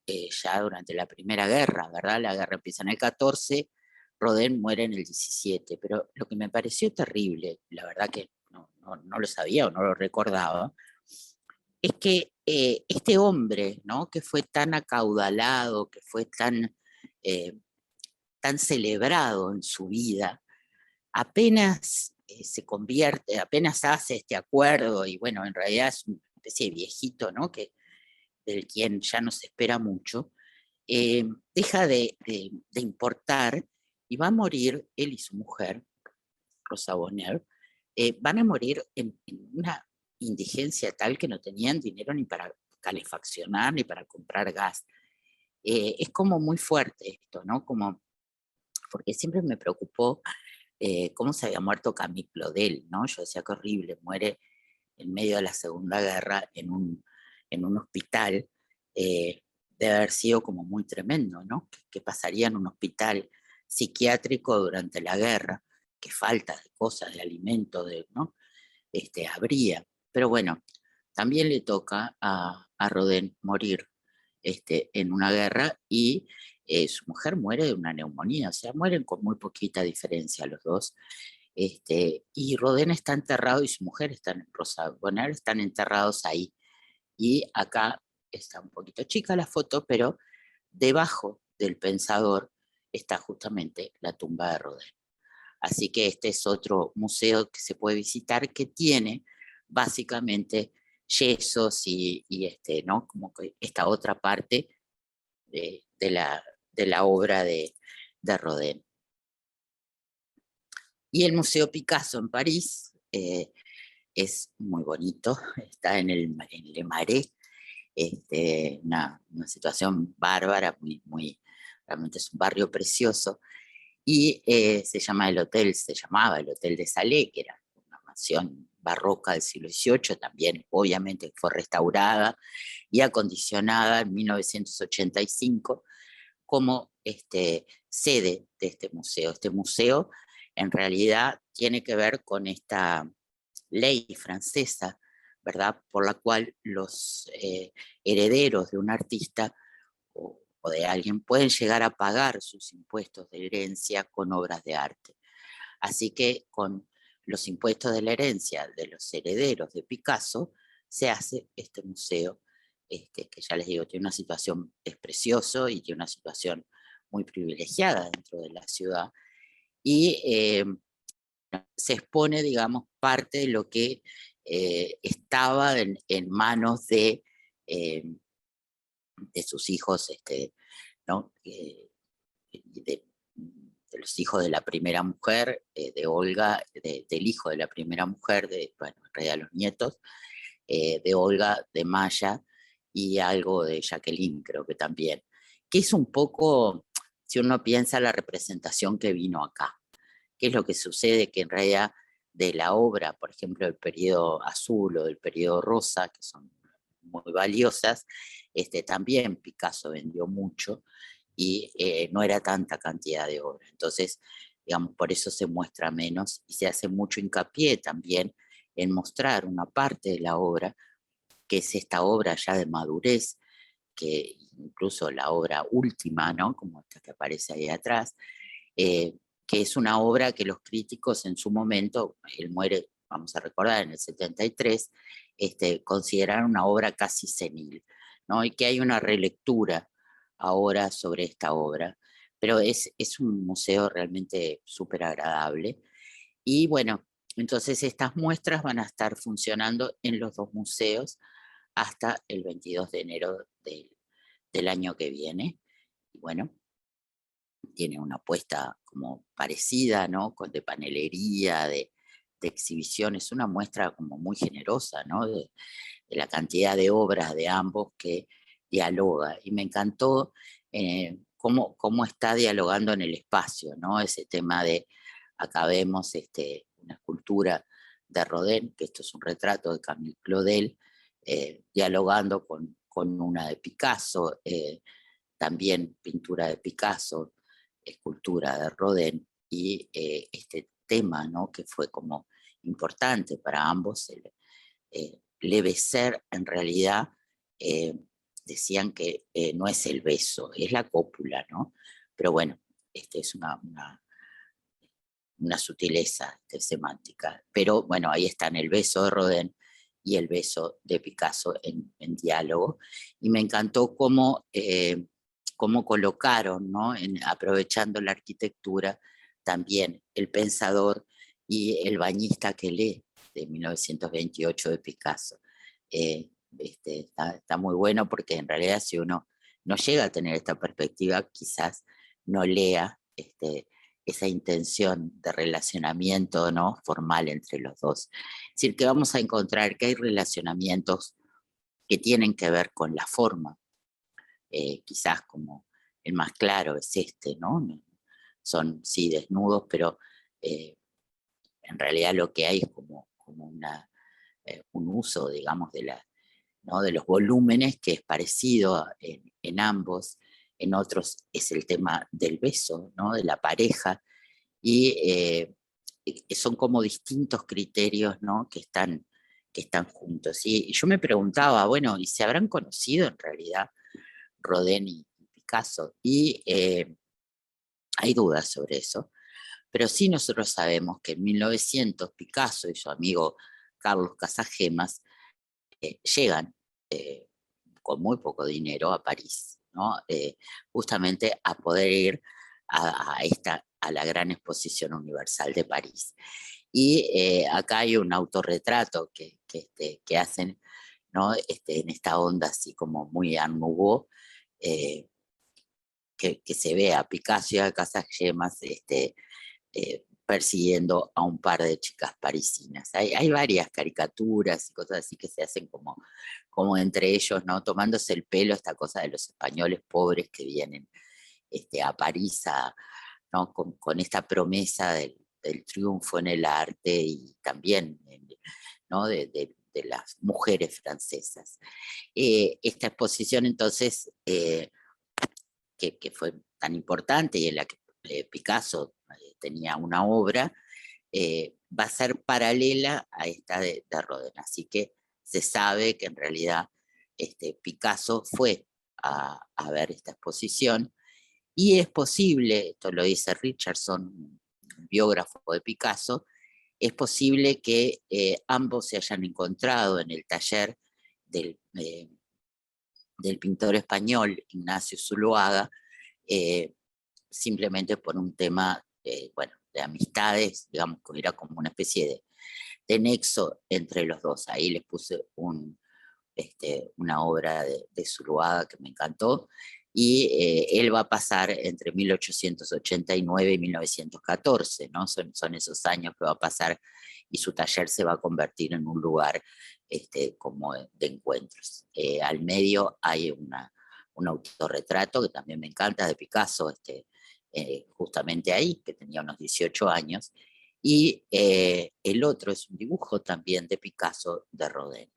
ya durante la Primera Guerra, ¿verdad? La guerra empieza en el 14, Rodin muere en el 17, pero lo que me pareció terrible, la verdad que no lo sabía o no lo recordaba, es que este hombre, ¿no? Que fue tan acaudalado, que fue eh, tan celebrado en su vida, apenas se convierte, apenas hace este acuerdo, y bueno, en realidad es una especie de viejito, ¿no? Del quien ya no se espera mucho, deja de importar y va a morir él y su mujer, Rosa Bonheur, van a morir en una indigencia tal que no tenían dinero ni para calefaccionar ni para comprar gas. Es como muy fuerte esto, ¿no? Como, porque siempre me preocupó cómo se había muerto Camille Claudel, ¿no? Yo decía que horrible, muere en medio de la Segunda Guerra en un hospital. Debe haber sido como muy tremendo, ¿no? ¿Qué pasaría en un hospital psiquiátrico durante la guerra? Qué falta de cosas, de alimentos, ¿no? Habría. Pero bueno, también le toca a Rodin morir en una guerra y su mujer muere de una neumonía, o sea, mueren con muy poquita diferencia los dos. Y Rodin está enterrado y su mujer está en Rosa Bonheur, están enterrados ahí. Y acá está un poquito chica la foto, pero debajo del pensador está justamente la tumba de Rodin. Así que este es otro museo que se puede visitar que tiene básicamente yesos ¿no? Como que esta otra parte de la obra de Rodin. Y el Museo Picasso en París es muy bonito, está en Le Marais, una situación bárbara, realmente es un barrio precioso, y se llamaba el Hotel de Salé, que era una mansión barroca del siglo XVIII, también obviamente fue restaurada y acondicionada en 1985 como sede de este museo. Este museo en realidad tiene que ver con esta ley francesa, ¿verdad? Por la cual los herederos de un artista o de alguien pueden llegar a pagar sus impuestos de herencia con obras de arte. Así que con los impuestos de la herencia de los herederos de Picasso se hace este museo, que ya les digo, tiene una situación, es precioso y tiene una situación muy privilegiada dentro de la ciudad. Y se expone, digamos, parte de lo que estaba en manos eh, de sus hijos, ¿no? De los hijos de la primera mujer, de Olga, del hijo de la primera mujer, bueno, en realidad los nietos, de Olga, de Maya y algo de Jacqueline, creo que también, que es un poco, si uno piensa la representación que vino acá, qué es lo que sucede, que en realidad de la obra, por ejemplo, del periodo azul o del periodo rosa, que son muy valiosas, también Picasso vendió mucho y no era tanta cantidad de obra. Entonces, digamos, por eso se muestra menos y se hace mucho hincapié también en mostrar una parte de la obra, que es esta obra ya de madurez, que incluso la obra última, ¿no? Como esta que aparece ahí atrás, que es una obra que los críticos en su momento, él muere, vamos a recordar, en el 73, consideraron una obra casi senil, ¿no? Y que hay una relectura ahora sobre esta obra, pero es un museo realmente súper agradable. Y bueno, Entonces estas muestras van a estar funcionando en los dos museos hasta el 22 de enero del año que viene. Y bueno, tiene una apuesta como parecida, ¿no? De panelería, de exhibiciones, una muestra como muy generosa, ¿no? De la cantidad de obras de ambos que dialoga. Y me encantó cómo está dialogando en el espacio, ¿no? Ese tema de, acá vemos una escultura de Rodin, que esto es un retrato de Camille Claudel, dialogando con una de Picasso, también pintura de Picasso, escultura de Rodin, y este tema, ¿no? Que fue como importante para ambos, Le Besser, en realidad decían que no es el beso, es la cópula, ¿no? Pero bueno, es una sutileza semántica. Pero bueno, ahí están el beso de Rodin y el beso de Picasso en diálogo. Y me encantó cómo colocaron, ¿no? Aprovechando la arquitectura, también el pensador y el bañista que lee, de 1928 de Picasso. Está muy bueno porque en realidad si uno no llega a tener esta perspectiva, quizás no lea esa intención de relacionamiento, ¿no? Formal entre los dos. Es decir, que vamos a encontrar que hay relacionamientos que tienen que ver con la forma, quizás como el más claro es ¿no? Son sí desnudos, pero en realidad lo que hay es como un uso, digamos, ¿no? de los volúmenes que es parecido en ambos. En otros es el tema del beso, ¿no? De la pareja, y son como distintos criterios, ¿no? que están juntos. Y yo me preguntaba, bueno, ¿y se habrán conocido en realidad Rodin y Picasso? Y hay dudas sobre eso, pero sí nosotros sabemos que en 1900 Picasso y su amigo Carlos Casagemas llegan con muy poco dinero a París, ¿no? Justamente a poder ir a la gran exposición universal de París. Y acá hay un autorretrato que hacen, ¿no? En esta onda así como muy Art Nouveau, eh, que se ve a Picasso y a Casagemas persiguiendo a un par de chicas parisinas. Hay varias caricaturas y cosas así que se hacen como entre ellos, ¿no? Tomándose el pelo, esta cosa de los españoles pobres que vienen a París, ¿no? con esta promesa del triunfo en el arte y también, ¿no? de las mujeres francesas. Esta exposición entonces, que fue tan importante y en la que Picasso tenía una obra, va a ser paralela a esta de Rodin. Así que se sabe que en realidad Picasso fue a ver esta exposición, y es posible, esto lo dice Richardson, un biógrafo de Picasso, es posible que ambos se hayan encontrado en el taller del pintor español Ignacio Zuloaga, eh, simplemente por un tema, bueno, de amistades, digamos que era como una especie de nexo entre los dos. Ahí les puse una obra de Zuloaga que me encantó, y él va a pasar entre 1889 y 1914, ¿no? Son esos años que va a pasar, y su taller se va a convertir en un lugar como de encuentros. Al medio hay un autorretrato que también me encanta, de Picasso, justamente ahí, que tenía unos 18 años, y el otro es un dibujo también de Picasso de Rodin,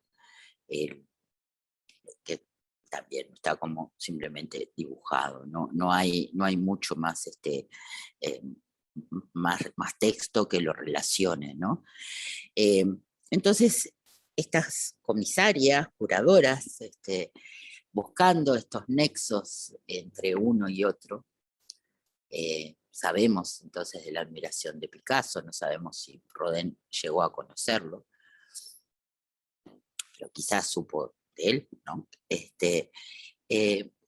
que también está como simplemente dibujado, no hay mucho más, eh, más texto que lo relacione, ¿no? Eh, entonces, estas comisarias, curadoras, buscando estos nexos entre uno y otro, sabemos entonces de la admiración de Picasso, no sabemos si Rodin llegó a conocerlo, pero quizás supo de él, ¿no?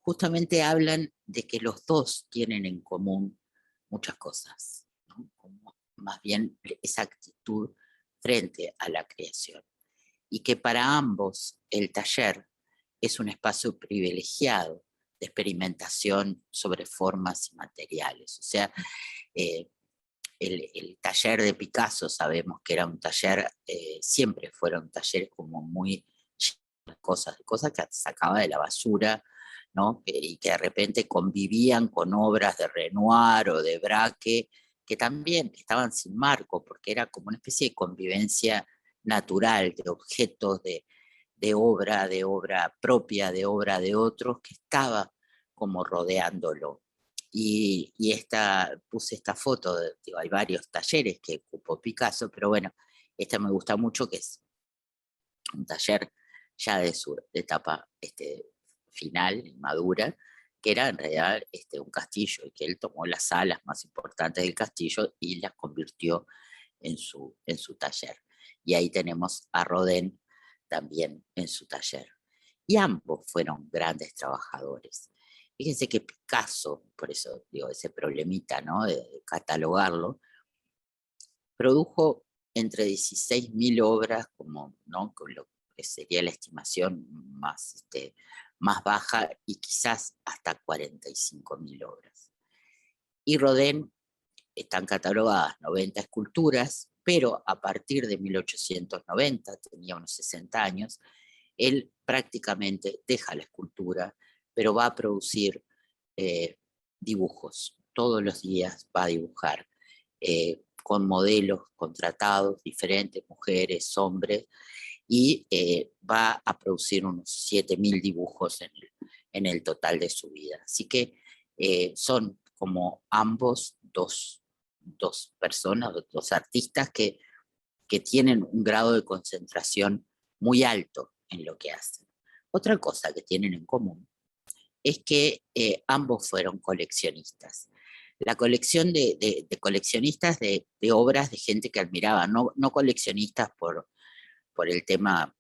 Justamente hablan de que los dos tienen en común muchas cosas, ¿no? Como más bien esa actitud frente a la creación. Y que para ambos el taller es un espacio privilegiado de experimentación sobre formas y materiales. O sea, el taller de Picasso sabemos que era un taller, siempre fueron talleres como muy cosas que sacaba de la basura, ¿no? Y que de repente convivían con obras de Renoir o de Braque, que también estaban sin marco, porque era como una especie de convivencia natural de objetos, de obra propia, de obra de otros, que estaba como rodeándolo. Puse esta foto, digo, hay varios talleres que ocupó Picasso, pero bueno, esta me gusta mucho, que es un taller ya de su etapa final, madura, que era en realidad un castillo, y que él tomó las salas más importantes del castillo y las convirtió en su taller. Y ahí tenemos a Rodin también en su taller. Y ambos fueron grandes trabajadores. Fíjense que Picasso, por eso digo ese problemita, ¿no?, de catalogarlo, produjo entre 16.000 obras, como, ¿no?, con lo que sería la estimación más baja, y quizás hasta 45.000 obras. Y Rodin, están catalogadas 90 esculturas, pero a partir de 1890, tenía unos 60 años, él prácticamente deja la escultura, pero va a producir dibujos. Todos los días va a dibujar con modelos contratados, diferentes, mujeres, hombres, y va a producir unos 7.000 dibujos en el total de su vida. Así que son como ambos dos personas, dos artistas que tienen un grado de concentración muy alto en lo que hacen. Otra cosa que tienen en común es que ambos fueron coleccionistas. La colección de coleccionistas de obras de gente que admiraba, no coleccionistas por el tema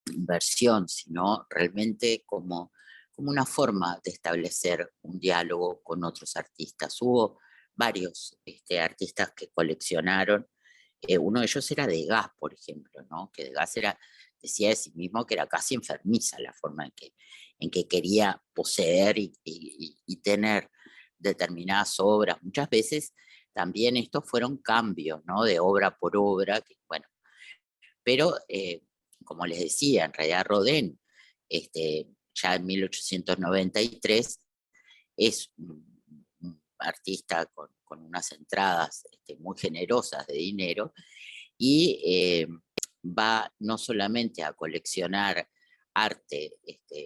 inversión, sino realmente como una forma de establecer un diálogo con otros artistas. Hubo varios artistas que coleccionaron. Uno de ellos era Degas, por ejemplo, ¿no?, que Degas decía de sí mismo que era casi enfermiza la forma en que quería poseer y tener determinadas obras. Muchas veces también estos fueron cambios, ¿no?, de obra por obra, que, bueno, pero como les decía, en realidad Rodin, ya en 1893, es un artista con unas entradas muy generosas de dinero, y va no solamente a coleccionar arte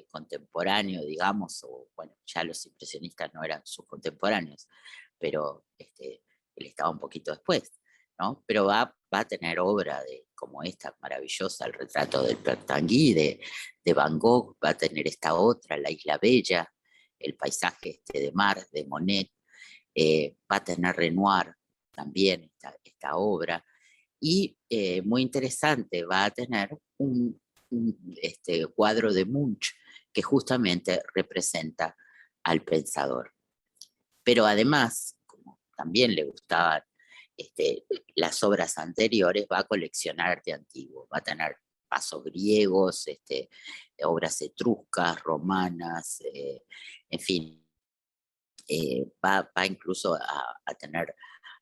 contemporáneo, digamos, o bueno, ya los impresionistas no eran sus contemporáneos, pero él estaba un poquito después, ¿no? Pero va a tener obra como esta maravillosa, el retrato del Tanguy de Van Gogh, va a tener esta otra, La Isla Bella, el paisaje de mar de Monet, va a tener Renoir también esta obra, y muy interesante, va a tener un cuadro de Munch que justamente representa al pensador. Pero además, como también le gustaban las obras anteriores, va a coleccionar arte antiguo, va a tener pasos griegos, obras etruscas, romanas, en fin, va incluso a tener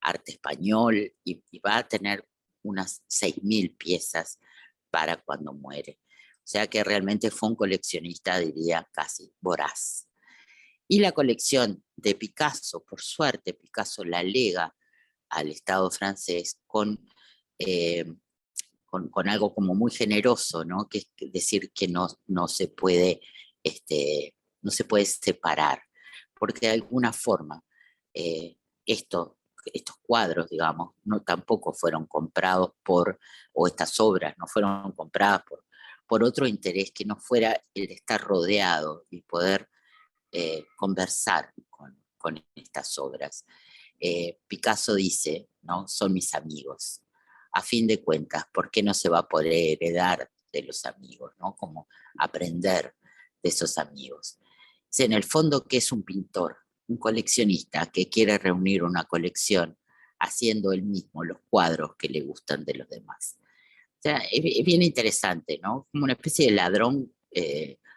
arte español, y va a tener unas 6.000 piezas para cuando muere. O sea que realmente fue un coleccionista, diría, casi voraz. Y la colección de Picasso, por suerte, Picasso la lega al Estado francés eh, con algo como muy generoso, ¿no?, que es decir que no se puede, no se puede separar, porque de alguna forma eh, estos cuadros, digamos, tampoco fueron comprados o estas obras no fueron compradas por otro interés que no fuera el de estar rodeado y poder conversar con estas obras. Picasso dice, ¿no?, son mis amigos. A fin de cuentas, ¿por qué no se va a poder heredar de los amigos, ¿no?, como aprender de esos amigos? En el fondo, ¿qué es un pintor? Un coleccionista que quiere reunir una colección haciendo él mismo los cuadros que le gustan de los demás. O sea, es bien interesante, ¿no? Como una especie de ladrón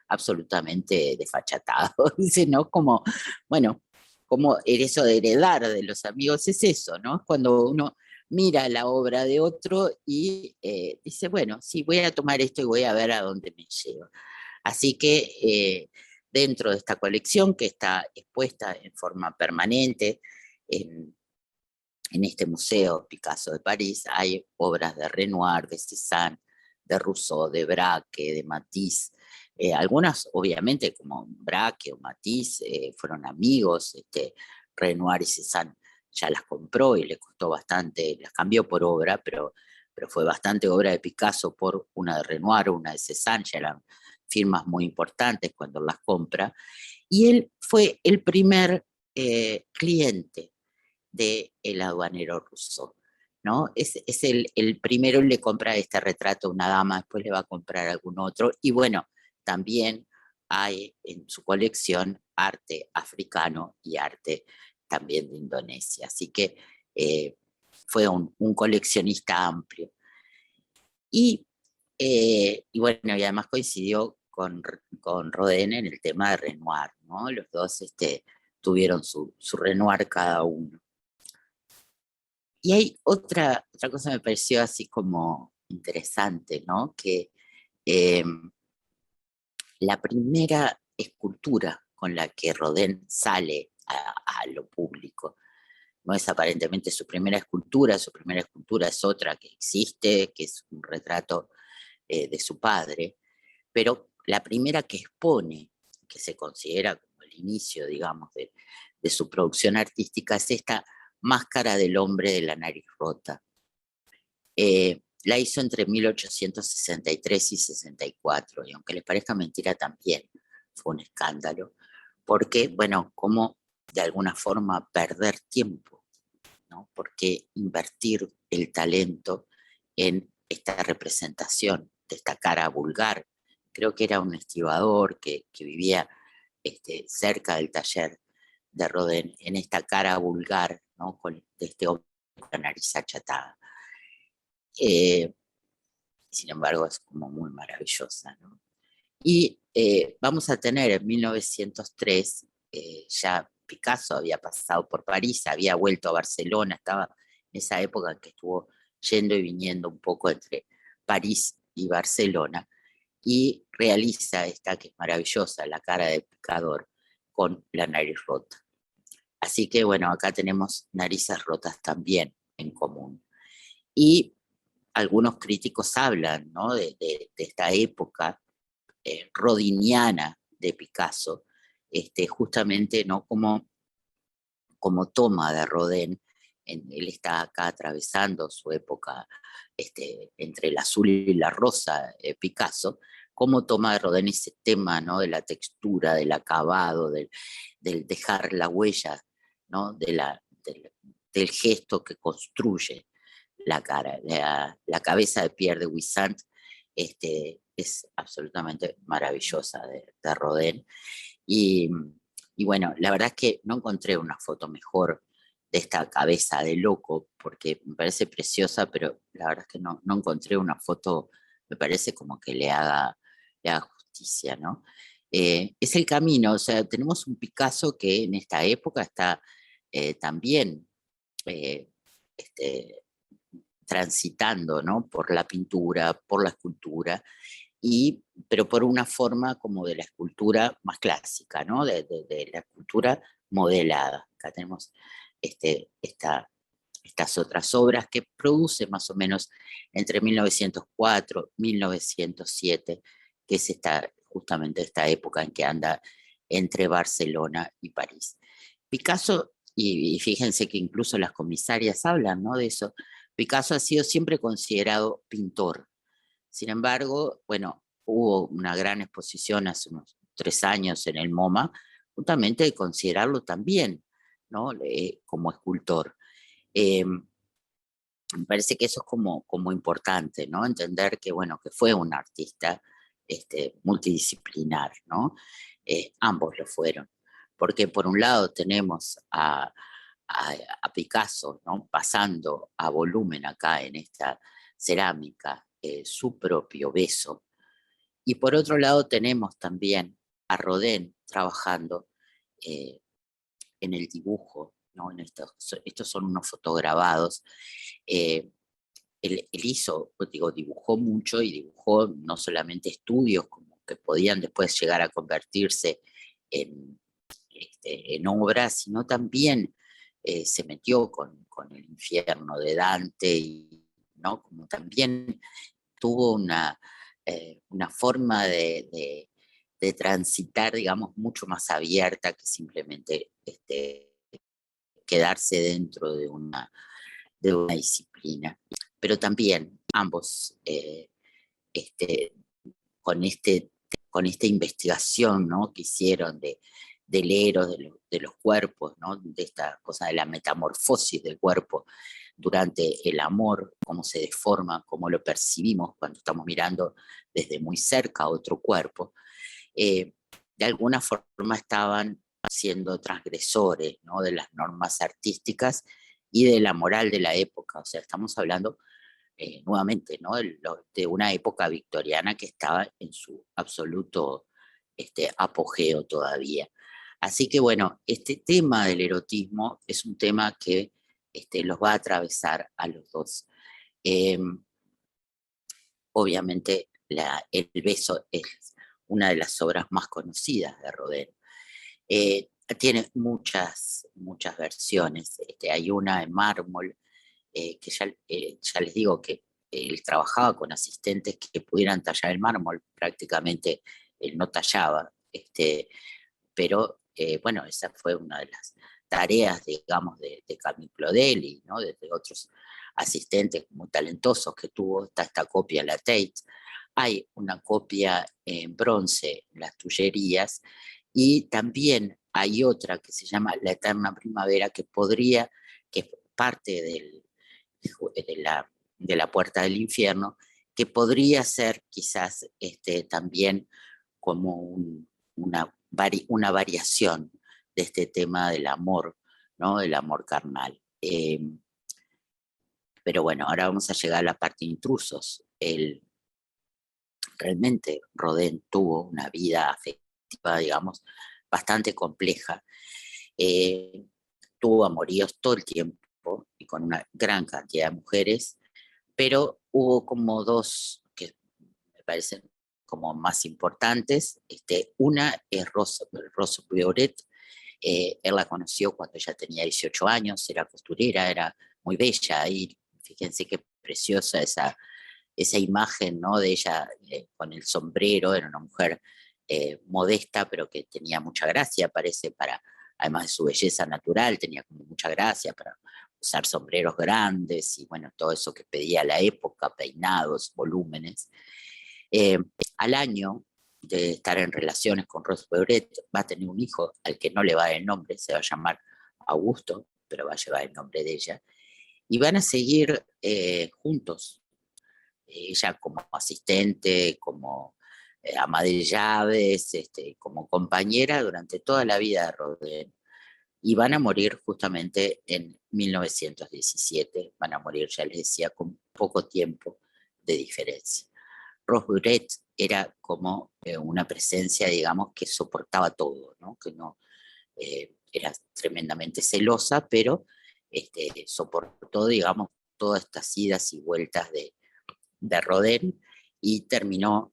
absolutamente desfachatado, dice, ¿no? Como, bueno, como eso de heredar de los amigos es eso, ¿no? Cuando uno mira la obra de otro y dice, bueno, sí, voy a tomar esto y voy a ver a dónde me lleva. Así que dentro de esta colección que está expuesta en forma permanente en este Museo Picasso de París, hay obras de Renoir, de Cézanne, de Rousseau, de Braque, de Matisse. Algunas, obviamente, como Braque o Matisse, fueron amigos. Renoir y Cézanne ya las compró y le costó bastante, las cambió por obra, pero fue bastante obra de Picasso por una de Renoir, una de Cézanne, ya eran firmas muy importantes cuando las compra. Y él fue el primer cliente del aduanero ruso, ¿no? Es el primero, le compra este retrato a una dama, después le va a comprar algún otro, y bueno, también hay en su colección arte africano y arte también de Indonesia, así que fue un coleccionista amplio. Y bueno, y además coincidió con Rodin en el tema de Renoir, ¿no? Los dos tuvieron su Renoir cada uno. Y hay otra cosa que me pareció así como interesante, ¿no? Que eh, la primera escultura con la que Rodin sale a lo público, no es aparentemente su primera escultura es otra que existe, que es un retrato de su padre, pero la primera que expone, que se considera como el inicio, digamos, de su producción artística, es esta Máscara del hombre de la nariz rota. La hizo entre 1863 y 64, y aunque les parezca mentira también fue un escándalo, porque, bueno, como de alguna forma perder tiempo, ¿no? Porque invertir el talento en esta representación de esta cara vulgar. Creo que era un estibador que vivía cerca del taller de Rodin, en esta cara vulgar, ¿no? De este hombre con la nariz achatada. Sin embargo, es como muy maravillosa, ¿no? Y vamos a tener en 1903, ya Picasso había pasado por París, había vuelto a Barcelona, estaba en esa época en que estuvo yendo y viniendo un poco entre París y Barcelona, y realiza esta que es maravillosa, la cara de pecador con la nariz rota. Así que bueno, acá tenemos narices rotas también en común. Y algunos críticos hablan, ¿no? de esta época rodiniana de Picasso, justamente, ¿no? como toma de Rodin. Él está acá atravesando su época entre el azul y la rosa, Picasso, como toma de Rodin ese tema, ¿no? De la textura, del acabado, del dejar la huella, ¿no? Del gesto que construye la cara. La cabeza de Pierre de Wissant es absolutamente maravillosa de Rodin. Y, y bueno, la verdad es que no encontré una foto mejor de esta cabeza de loco, porque me parece preciosa, pero la verdad es que no encontré una foto, me parece como que le haga justicia, ¿no? Es el camino, o sea, tenemos un Picasso que en esta época está también eh, este, transitando, ¿no? Por la pintura, por la escultura, pero por una forma como de la escultura más clásica, ¿no? De la escultura modelada. Acá tenemos estas otras obras que produce más o menos entre 1904 y 1907, que es justamente esta época en que anda entre Barcelona y París. Picasso, y fíjense que incluso las comisarias hablan, ¿no? De eso. Picasso ha sido siempre considerado pintor. Sin embargo, bueno, hubo una gran exposición hace unos 3 años en el MoMA, justamente de considerarlo también, ¿no? Como escultor. Me parece que eso es como importante, ¿no? Entender que, bueno, que fue un artista multidisciplinar, ¿no? Ambos lo fueron. Porque por un lado tenemos a Picasso, ¿no? Pasando a volumen acá en esta cerámica su propio beso. Y por otro lado tenemos también a Rodin trabajando eh, en el dibujo, ¿no? Estos son unos fotograbados. Eh, él hizo, pues digo, dibujó mucho y dibujó no solamente estudios como que podían después llegar a convertirse en, en obras, sino también se metió con el infierno de Dante y, ¿no? Como también tuvo una forma de transitar, digamos, mucho más abierta que simplemente quedarse dentro de una disciplina. Pero también ambos, este, con, este, con esta investigación, ¿no? Que hicieron del eros, de los cuerpos, ¿no? De esta cosa de la metamorfosis del cuerpo durante el amor, cómo se deforma, cómo lo percibimos cuando estamos mirando desde muy cerca a otro cuerpo, de alguna forma estaban siendo transgresores, ¿no? De las normas artísticas y de la moral de la época. O sea, estamos hablando nuevamente, ¿no? De una época victoriana que estaba en su absoluto apogeo todavía. Así que bueno, este tema del erotismo es un tema que los va a atravesar a los dos. Eh, Obviamente El beso es una de las obras más conocidas de Rodin. Tiene muchas versiones. Hay una en mármol, que ya les digo que él trabajaba con asistentes que pudieran tallar el mármol, prácticamente él no tallaba, pero bueno, esa fue una de las tareas, digamos, de Camille Claudel y, ¿no? de otros asistentes muy talentosos que tuvo. Está esta copia en la Tate. Hay una copia en bronce en las Tullerías y también hay otra que se llama La Eterna Primavera, que es parte de la Puerta del Infierno, que podría ser quizás también como una variación de este tema del amor, ¿no? Del amor carnal. Pero bueno, ahora vamos a llegar a la parte de intrusos. Realmente Rodin tuvo una vida afectiva, digamos, bastante compleja. Eh, Tuvo amoríos todo el tiempo y con una gran cantidad de mujeres, pero hubo como dos que me parecen como más importantes. Una es Rose Beuret. Él la conoció cuando ella tenía 18 años, era costurera, era muy bella, y fíjense qué preciosa esa imagen, ¿no? De ella con el sombrero. Era una mujer modesta, pero que tenía mucha gracia, parece, además de su belleza natural, tenía como mucha gracia para usar sombreros grandes y bueno, todo eso que pedía la época, peinados, volúmenes. Eh, Al año de estar en relaciones con Rose Beuret, va a tener un hijo al que no le va a dar el nombre, se va a llamar Augusto, pero va a llevar el nombre de ella, y van a seguir juntos, ella como asistente, como ama de llaves, como compañera durante toda la vida de Rodin. Y van a morir justamente en 1917, van a morir, ya les decía, con poco tiempo de diferencia. Rose Beuret era como una presencia, digamos, que soportaba todo, ¿no? Que no era tremendamente celosa, pero soportó, digamos, todas estas idas y vueltas de Rodin y terminó,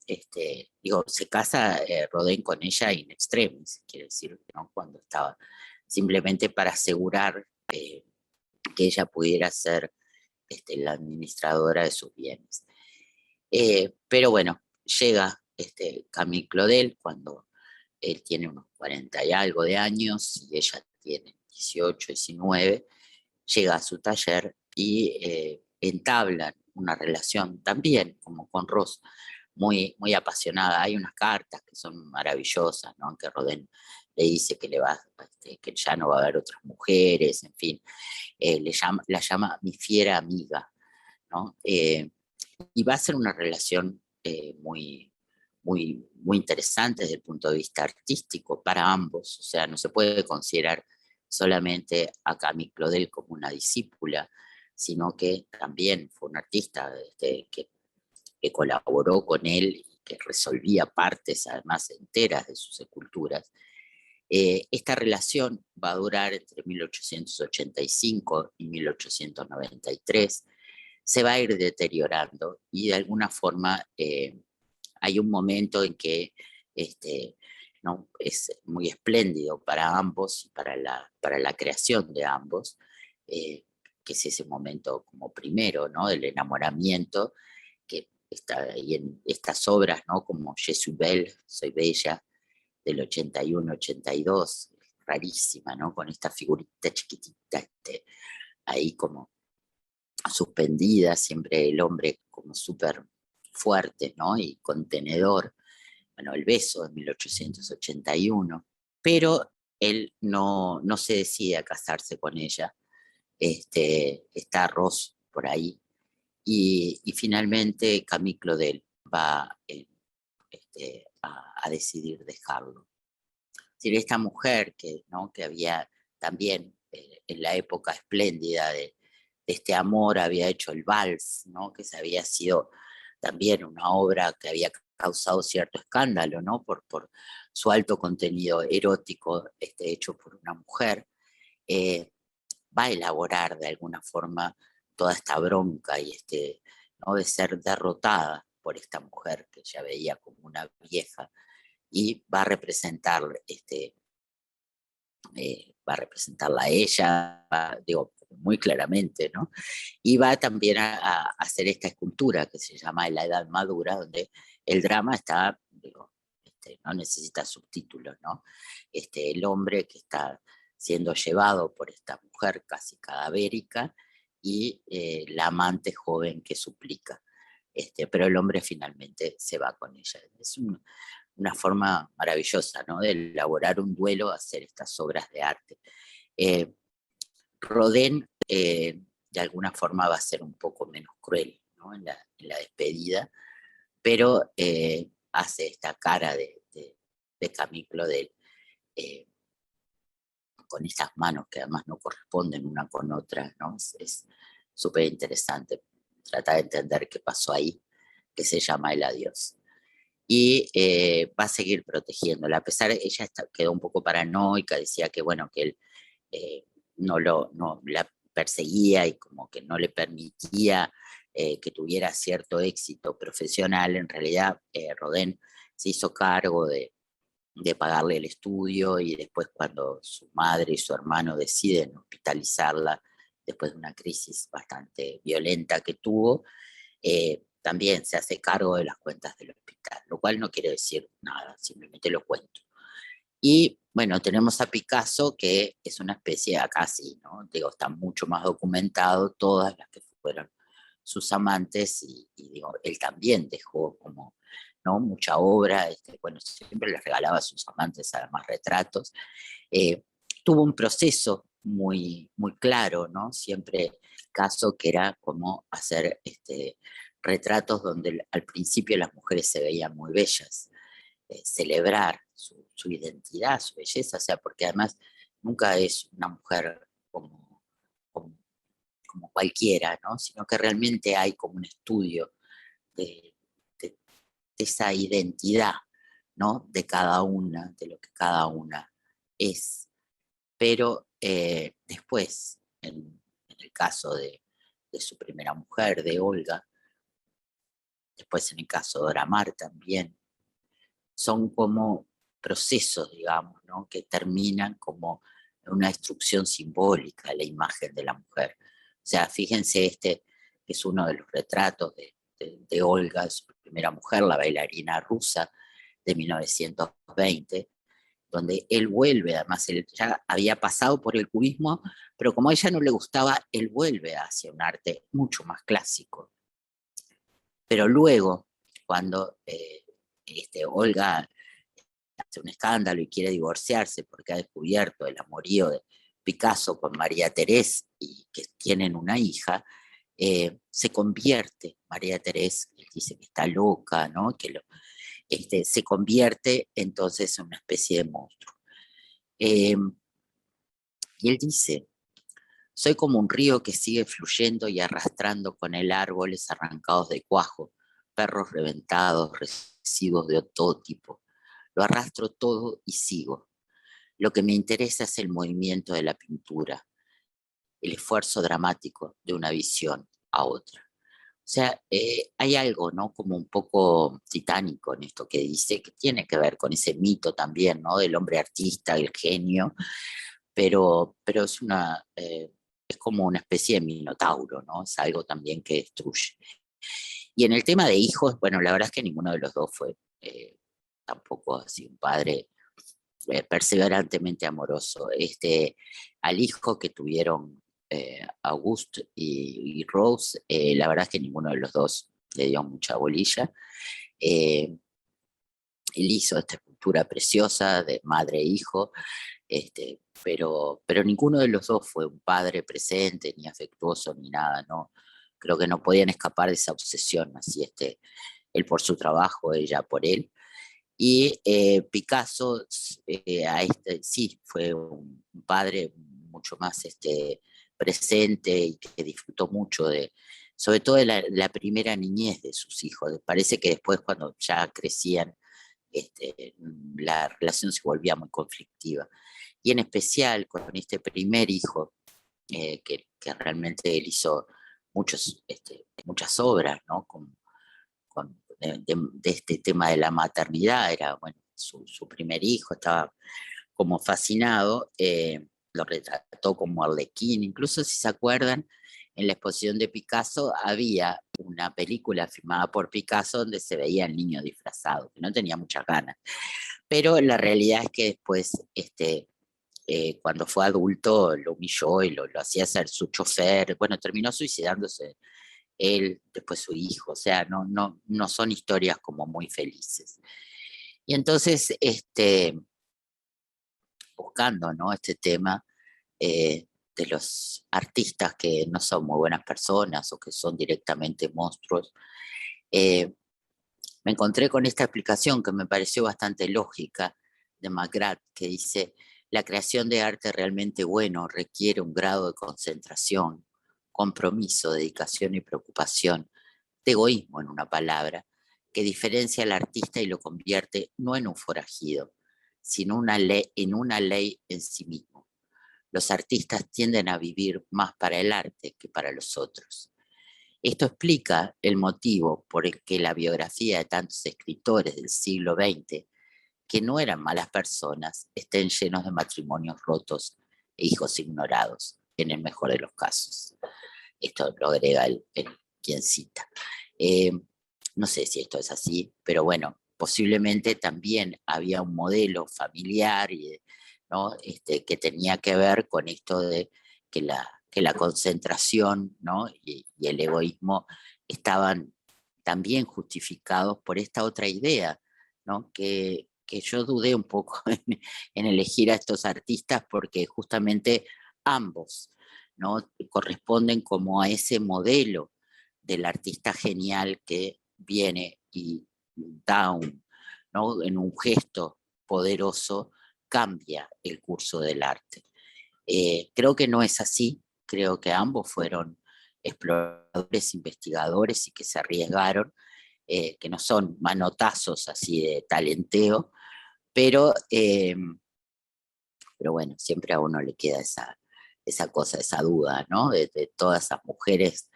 digo, se casa Rodin con ella in extremis, quiere decir, ¿no? Cuando estaba simplemente para asegurar que ella pudiera ser la administradora de sus bienes. Pero bueno, llega Camille Claudel cuando él tiene unos 40 y algo de años y ella tiene 18, 19, llega a su taller y entablan una relación también, como con Ross, muy apasionada. Hay unas cartas que son maravillosas, ¿no? Que Rodin le dice que ya no va a haber otras mujeres, en fin, la llama mi fiera amiga, ¿no? Y va a ser una relación muy interesante desde el punto de vista artístico para ambos. O sea, no se puede considerar solamente a Camille Claudel como una discípula, sino que también fue un artista que colaboró con él y que resolvía partes además enteras de sus esculturas. Esta relación va a durar entre 1885 y 1893, se va a ir deteriorando y de alguna forma hay un momento en que ¿no? es muy espléndido para ambos y para la creación de ambos, que es ese momento como primero, ¿no? Del enamoramiento, que está ahí en estas obras, ¿no? Como Je suis belle, Soy Bella, del 81-82, rarísima, ¿no? Con esta figurita chiquitita, ahí como suspendida, siempre el hombre como súper fuerte, ¿no? Y contenedor. Bueno, El beso de 1881, pero él no se decide a casarse con ella. Está Ross por ahí. Y finalmente Camille Claudel va a decidir dejarlo. Es decir, esta mujer ¿no? que había también en la época espléndida de este amor, había hecho el vals, ¿no? Que se había sido también una obra que había causado cierto escándalo, ¿no? Por su alto contenido erótico hecho por una mujer, eh, va a elaborar de alguna forma toda esta bronca y ¿no? de ser derrotada por esta mujer que ya veía como una vieja, y va a representar va a representarla a ella, digo, muy claramente, ¿no? Y va también a hacer esta escultura que se llama La Edad Madura, donde el drama está, digo, no necesita subtítulos, ¿no? El hombre que está siendo llevado por esta mujer casi cadavérica y la amante joven que suplica. Pero el hombre finalmente se va con ella. Es una forma maravillosa, ¿no? De elaborar un duelo, hacer estas obras de arte. Rodin, de alguna forma, va a ser un poco menos cruel, ¿no? En la despedida, pero hace esta cara de Camille Claudel, con estas manos que además no corresponden una con otra, ¿no? Es súper interesante tratar de entender qué pasó ahí, que se llama El adiós. Y va a seguir protegiéndola, a pesar de que ella quedó un poco paranoica, decía que bueno, que él eh, no la perseguía y como que no le permitía que tuviera cierto éxito profesional. En realidad Rodin se hizo cargo de pagarle el estudio, y después cuando su madre y su hermano deciden hospitalizarla después de una crisis bastante violenta que tuvo, también se hace cargo de las cuentas del hospital, lo cual no quiere decir nada, simplemente lo cuento. Y bueno, tenemos a Picasso, que es una especie, acá sí, ¿no? Digo, está mucho más documentado todas las que fueron sus amantes, y digo, él también dejó como, ¿no? Mucha obra, bueno, siempre les regalaba a sus amantes además retratos. Eh, Tuvo un proceso muy claro, ¿no? Siempre caso que era como hacer retratos donde al principio las mujeres se veían muy bellas, celebrar su identidad, su belleza, o sea, porque además nunca es una mujer como, como cualquiera, ¿no? Sino que realmente hay como un estudio de, de, de esa identidad, ¿no? De cada una, de lo que cada una es. Pero después, en el caso de su primera mujer, de Olga, después en el caso de Dora Maar también, son como procesos, digamos, ¿no? Que terminan como una destrucción simbólica de la imagen de la mujer. O sea, fíjense que es uno de los retratos de Olga, de su primera mujer, la bailarina rusa de 1920, donde él vuelve, además él ya había pasado por el cubismo, pero como a ella no le gustaba, él vuelve hacia un arte mucho más clásico. Pero luego, cuando Olga hace un escándalo y quiere divorciarse porque ha descubierto el amorío de Picasso con María Teresa y que tienen una hija, se convierte, María Teresa dice que está loca, ¿no? Se convierte entonces en una especie de monstruo. Y él dice: soy como un río que sigue fluyendo y arrastrando con él árboles arrancados de cuajo, perros reventados, residuos de todo tipo. Lo arrastro todo y sigo. Lo que me interesa es el movimiento de la pintura, el esfuerzo dramático de una visión a otra. O sea, hay algo, ¿no? Como un poco titánico en esto que dice, que tiene que ver con ese mito también, ¿no? Del hombre artista, el genio, pero es como una especie de minotauro, ¿no? Es algo también que destruye. Y en el tema de hijos, bueno, la verdad es que ninguno de los dos fue tampoco así un padre perseverantemente amoroso. Al hijo que tuvieron Auguste y Rose, la verdad es que ninguno de los dos le dio mucha bolilla. Eh, él hizo esta escultura preciosa de madre e hijo, pero ninguno de los dos fue un padre presente, ni afectuoso, ni nada, ¿no? Creo que no podían escapar de esa obsesión, así él por su trabajo, ella por él. Y Picasso sí fue un padre mucho más presente y que disfrutó mucho sobre todo de la primera niñez de sus hijos. Parece que después cuando ya crecían, la relación se volvía muy conflictiva. Y en especial con este primer hijo, que realmente él hizo muchas obras, ¿no? De este tema de la maternidad, era bueno, su primer hijo, estaba como fascinado, lo retrató como Arlequín, incluso si se acuerdan, en la exposición de Picasso había una película filmada por Picasso donde se veía al niño disfrazado, que no tenía muchas ganas, pero la realidad es que después, cuando fue adulto, lo humilló y lo hacía ser su chofer, bueno, terminó suicidándose él, después su hijo, o sea, no son historias como muy felices. Y entonces, buscando, ¿no? Este tema de los artistas que no son muy buenas personas o que son directamente monstruos, eh, me encontré con esta explicación que me pareció bastante lógica de McGrath, que dice: la creación de arte realmente bueno requiere un grado de concentración, compromiso, dedicación y preocupación, de egoísmo en una palabra, que diferencia al artista y lo convierte no en un forajido, sino en una ley en sí mismo. Los artistas tienden a vivir más para el arte que para los otros. Esto explica el motivo por el que la biografía de tantos escritores del siglo XX, que no eran malas personas, estén llenos de matrimonios rotos e hijos ignorados, en el mejor de los casos. Esto lo agrega quien cita. Eh, no sé si esto es así, pero bueno, posiblemente también había un modelo familiar, ¿no? Que tenía que ver con esto de que la concentración, ¿no? y el egoísmo estaban también justificados por esta otra idea, ¿no? Que yo dudé un poco en elegir a estos artistas porque justamente ambos, ¿no? corresponden como a ese modelo del artista genial que viene y da ¿no? en un gesto poderoso cambia el curso del arte. Creo que no es así, creo que ambos fueron exploradores, investigadores y que se arriesgaron, que no son manotazos así de talenteo, pero bueno, siempre a uno le queda esa cosa, esa duda, ¿no? De todas esas mujeres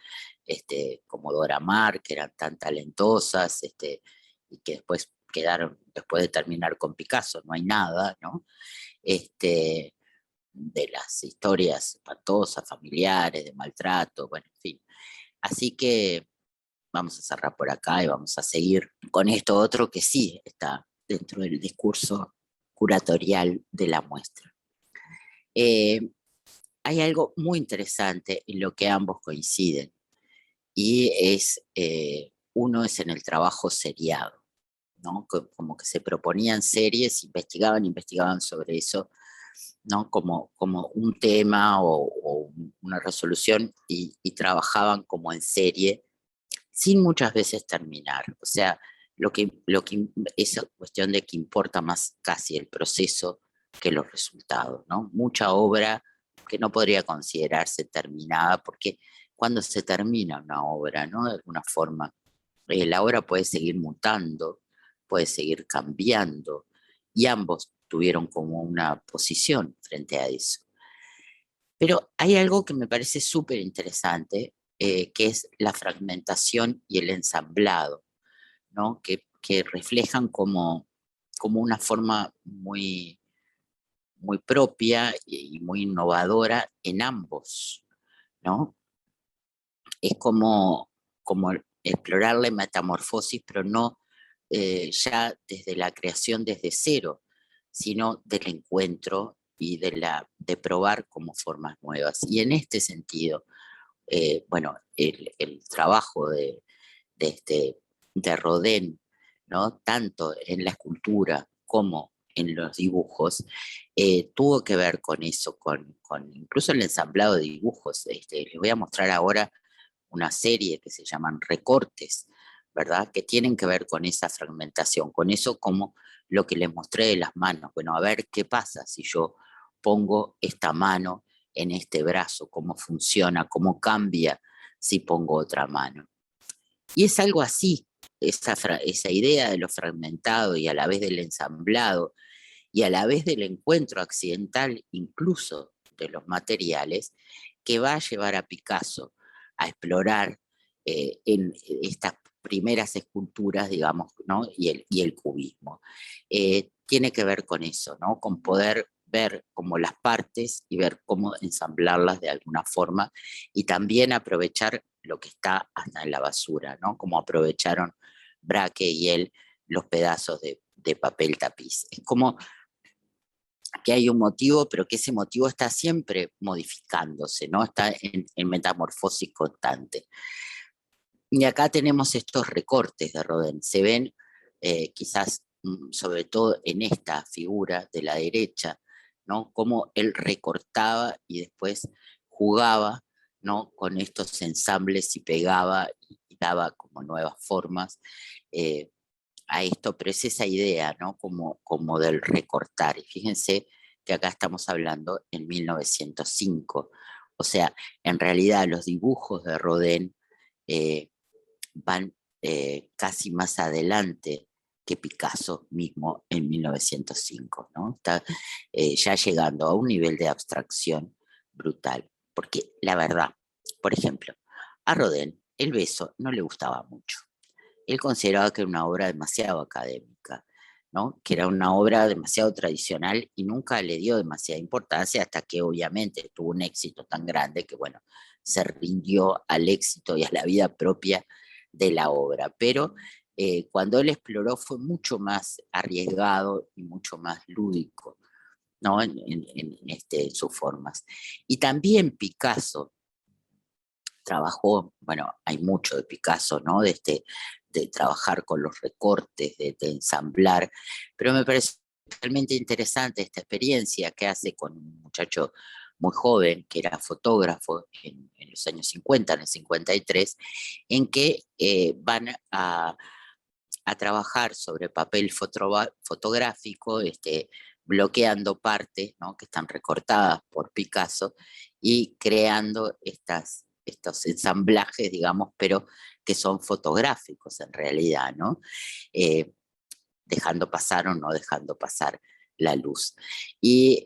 como Dora Maar, que eran tan talentosas, y que después quedaron, después de terminar con Picasso, no hay nada, ¿no? De las historias espantosas, familiares, de maltrato, bueno, en fin. Así que vamos a cerrar por acá y vamos a seguir con esto otro que sí está dentro del discurso curatorial de la muestra. Hay algo muy interesante en lo que ambos coinciden, y uno es en el trabajo seriado, ¿no? Como que se proponían series, investigaban sobre eso, ¿no? Como un tema o una resolución y trabajaban como en serie sin muchas veces terminar. O sea, esa cuestión de que importa más casi el proceso que los resultados, ¿no? Mucha obra que no podría considerarse terminada, porque cuando se termina una obra, ¿no? De alguna forma, la obra puede seguir mutando, puede seguir cambiando, y ambos tuvieron como una posición frente a eso. Pero hay algo que me parece súper interesante, que es la fragmentación y el ensamblado, ¿no? Que reflejan como una forma muy, muy propia y muy innovadora en ambos, ¿no? Es como explorar la metamorfosis, pero no ya desde la creación desde cero, sino del encuentro y de probar como formas nuevas. Y en este sentido, bueno, el trabajo de Rodin, ¿no? Tanto en la escultura como en los dibujos, tuvo que ver con eso, con incluso el ensamblado de dibujos. Les voy a mostrar ahora una serie que se llaman recortes, ¿verdad? Que tienen que ver con esa fragmentación, con eso como lo que les mostré de las manos. Bueno, a ver qué pasa si yo pongo esta mano en este brazo, cómo funciona, cómo cambia si pongo otra mano. Y es algo así, esa idea de lo fragmentado y a la vez del ensamblado y a la vez del encuentro accidental incluso de los materiales, que va a llevar a Picasso a explorar en estas primeras esculturas, digamos, ¿no? Y el cubismo. Tiene que ver con eso, ¿no? Con poder ver como las partes y ver cómo ensamblarlas de alguna forma y también aprovechar lo que está hasta en la basura, ¿no? Como aprovecharon Braque y él los pedazos de papel tapiz. Es como que hay un motivo, pero que ese motivo está siempre modificándose, ¿no? Está en metamorfosis constante. Y acá tenemos estos recortes de Rodin. Se ven quizás, sobre todo en esta figura de la derecha, ¿no? Cómo él recortaba y después jugaba, ¿no? Con estos ensambles y pegaba y daba como nuevas formas. A esto, pero es esa idea, ¿no? Como del recortar. Y fíjense que acá estamos hablando en 1905. O sea, en realidad los dibujos de Rodin eh, van casi más adelante que Picasso mismo en 1905, ¿no? Está ya llegando a un nivel de abstracción brutal. Porque la verdad, por ejemplo, a Rodin el beso no le gustaba mucho. Él consideraba que era una obra demasiado académica, ¿no? Que era una obra demasiado tradicional y nunca le dio demasiada importancia hasta que obviamente tuvo un éxito tan grande que, bueno, se rindió al éxito y a la vida propia de la obra. Pero cuando él exploró fue mucho más arriesgado y mucho más lúdico, ¿no? En sus formas. Y también Picasso trabajó, bueno, hay mucho de Picasso, ¿no? De trabajar con los recortes, de ensamblar, pero me parece realmente interesante esta experiencia que hace con un muchacho muy joven, que era fotógrafo en los años 50, en el 53, en que van a trabajar sobre papel fotográfico, bloqueando partes, ¿no? Que están recortadas por Picasso y creando estos ensamblajes, digamos, pero que son fotográficos en realidad, ¿no? Eh, Dejando pasar o no dejando pasar la luz. Y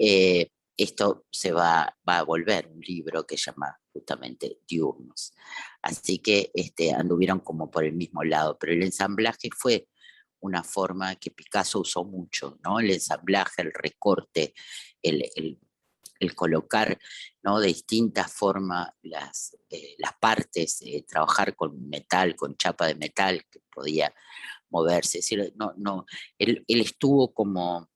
esto va a volver un libro que se llama justamente Diurnos. Así que anduvieron como por el mismo lado, pero el ensamblaje fue una forma que Picasso usó mucho, ¿no? El ensamblaje, el recorte, el colocar, ¿no? De distintas formas las partes, trabajar con metal, con chapa de metal que podía moverse. Es decir, él estuvo como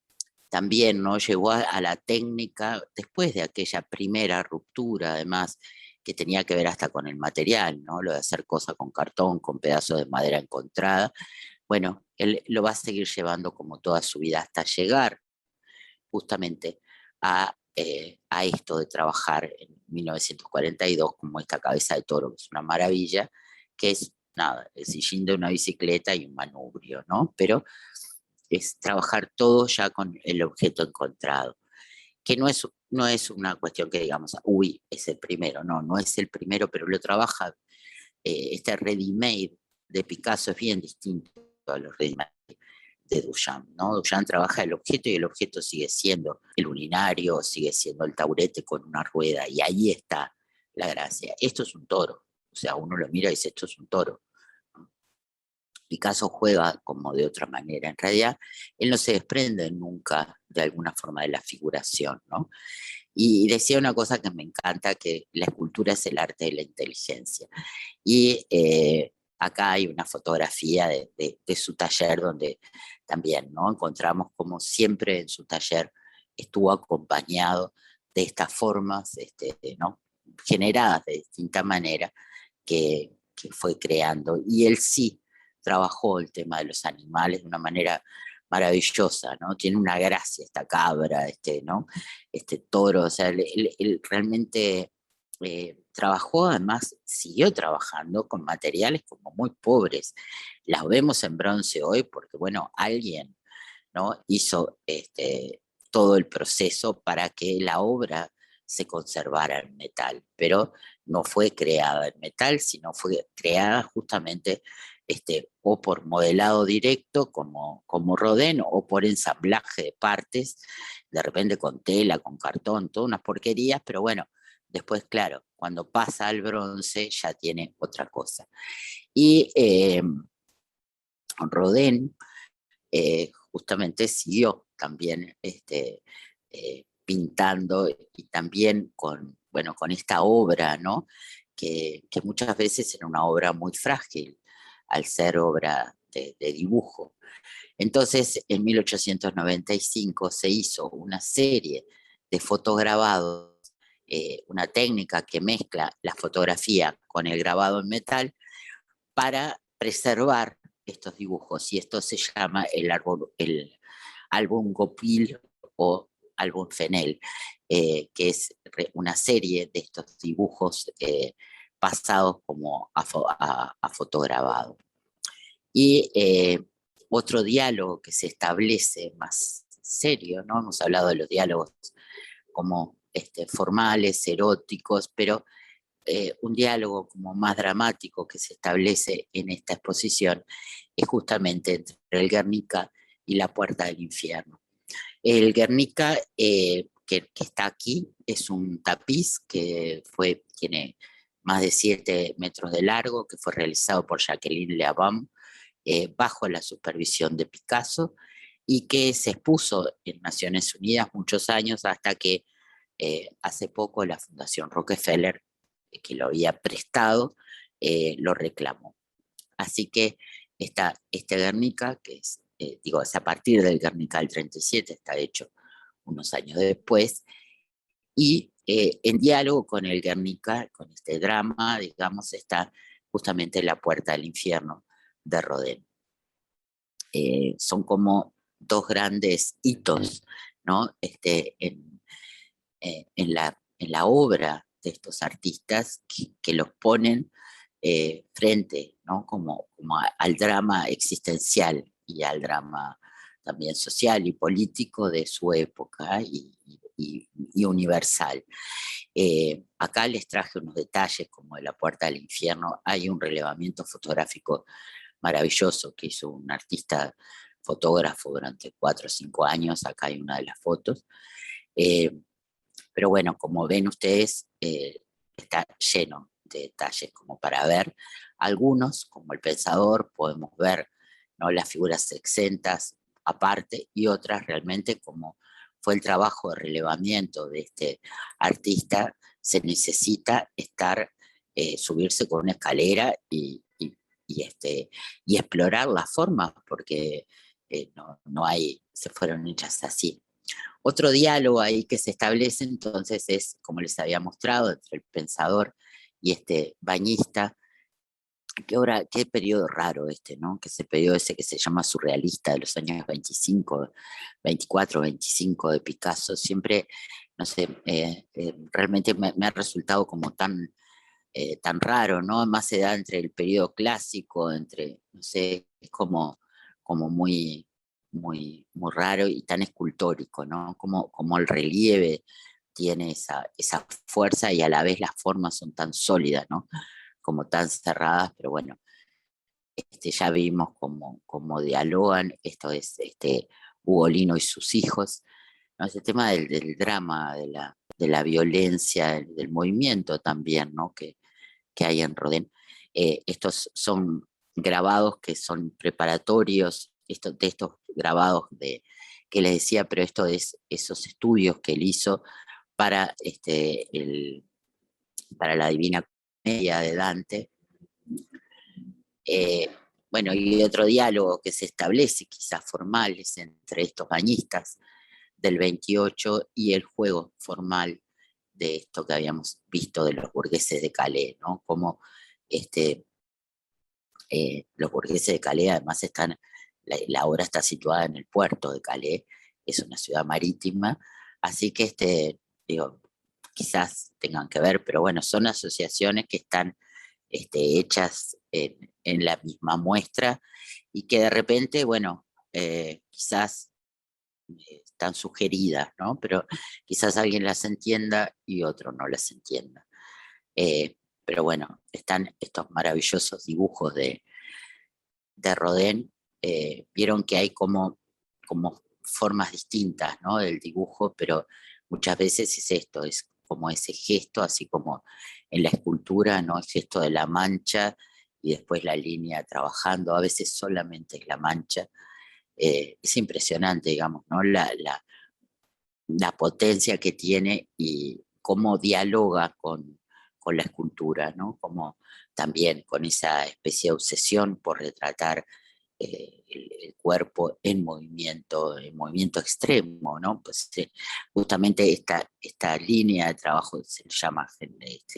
también, ¿no? Llegó a la técnica después de aquella primera ruptura, además, que tenía que ver hasta con el material, ¿no? Lo de hacer cosas con cartón, con pedazos de madera encontrada. Bueno, él lo va a seguir llevando como toda su vida hasta llegar justamente a esto de trabajar en 1942 como esta cabeza de toro, que es una maravilla, que es nada, el sillín de una bicicleta y un manubrio, ¿no? Pero es trabajar todo ya con el objeto encontrado. que no es una cuestión que digamos, uy, es el primero, no es el primero, pero lo trabaja, este ready-made de Picasso es bien distinto a los ready-made de Duchamp, ¿no? Duchamp trabaja el objeto y el objeto sigue siendo el urinario, sigue siendo el taburete con una rueda, y ahí está la gracia. Esto es un toro, o sea, uno lo mira y dice, esto es un toro. Picasso juega como de otra manera. En realidad, él no se desprende nunca de alguna forma de la figuración, ¿no? Y decía una cosa que me encanta, que la escultura es el arte de la inteligencia. Y acá hay una fotografía de su taller donde también, ¿no? Encontramos como siempre en su taller estuvo acompañado de estas formas, ¿no? Generadas de distinta manera que fue creando. Y él sí trabajó el tema de los animales de una manera maravillosa, ¿no? Tiene una gracia esta cabra, ¿no? Este toro, o sea, él realmente trabajó, además siguió trabajando con materiales como muy pobres. Las vemos en bronce hoy porque, bueno, alguien, ¿no? Hizo todo el proceso para que la obra se conservara en metal, pero no fue creada en metal, sino fue creada justamente o por modelado directo como Rodin, o por ensamblaje de partes, de repente con tela, con cartón, todas unas porquerías, pero bueno, después, claro, cuando pasa al bronce ya tiene otra cosa. Y Rodin justamente siguió también pintando, y también con, bueno, con esta obra, ¿no? Que muchas veces era una obra muy frágil al ser obra de dibujo. Entonces, en 1895 se hizo una serie de fotograbados, una técnica que mezcla la fotografía con el grabado en metal para preservar estos dibujos, y esto se llama el álbum Goupil o álbum Fenel, que es una serie de estos dibujos pasados como a fotograbado. Y otro diálogo que se establece más serio, ¿no? Hemos hablado de los diálogos como formales, eróticos, pero un diálogo como más dramático que se establece en esta exposición es justamente entre el Guernica y la Puerta del Infierno. El Guernica que está aquí es un tapiz que tiene más de 7 metros de largo, que fue realizado por Jacqueline Leabam bajo la supervisión de Picasso, y que se expuso en Naciones Unidas muchos años hasta que hace poco la Fundación Rockefeller, que lo había prestado, lo reclamó. Así que este Guernica, que es a partir del Guernica del 37, está hecho unos años después, y en diálogo con el Guernica, con este drama, digamos, está justamente La Puerta del Infierno de Rodin. Son como dos grandes hitos, ¿no? En la obra de estos artistas que los ponen frente, ¿no? Como al drama existencial y al drama también social y político de su época y universal. Acá les traje unos detalles como de La Puerta del Infierno. Hay un relevamiento fotográfico maravilloso que hizo un artista fotógrafo durante 4 o 5 años. Acá hay una de las fotos. Eh, pero bueno, como ven ustedes, está lleno de detalles como para ver. Algunos, como El Pensador, podemos ver, ¿no?, las figuras exentas aparte, y otras realmente como fue el trabajo de relevamiento de este artista, se necesita subirse con una escalera y explorar las formas, porque se fueron hechas así. Otro diálogo ahí que se establece entonces es, como les había mostrado, entre el pensador y este bañista. Qué periodo raro ¿no? Que ese periodo ese que se llama surrealista, de los años 25, 24, 25 de Picasso, siempre, no sé, realmente me ha resultado como tan raro, ¿no? Más se da entre el periodo clásico, no sé, es como muy, muy, muy raro y tan escultórico, ¿no? Como el relieve tiene esa fuerza y a la vez las formas son tan sólidas, ¿no? Como tan cerradas, pero bueno, ya vimos cómo dialogan, esto es Ugolino y sus hijos, ¿no? Ese tema del drama, de la violencia, del movimiento también, ¿no? que hay en Rodin. Estos son grabados que son preparatorios, de estos grabados que les decía, pero esto es esos estudios que él hizo para, para la Divina Comedia de Dante. Bueno, y otro diálogo que se establece, quizás formales, entre estos bañistas del 28 y el juego formal de esto que habíamos visto de los burgueses de Calais, ¿no? Como los burgueses de Calais además la obra está situada en el puerto de Calais, es una ciudad marítima, así que digo, quizás tengan que ver, pero bueno, son asociaciones que están hechas en la misma muestra y que de repente, bueno, quizás están sugeridas, ¿no? Pero quizás alguien las entienda y otro no las entienda. Pero bueno, están estos maravillosos dibujos de Rodin. Vieron que hay como formas distintas, ¿no? Del dibujo, pero muchas veces es esto, es como ese gesto, así como en la escultura, ¿no? El gesto de la mancha y después la línea trabajando, a veces solamente es la mancha. Es impresionante, digamos, ¿no? La potencia que tiene y cómo dialoga con la escultura, ¿no? Como también con esa especie de obsesión por retratar el cuerpo en movimiento extremo, ¿no? Pues justamente esta línea de trabajo se llama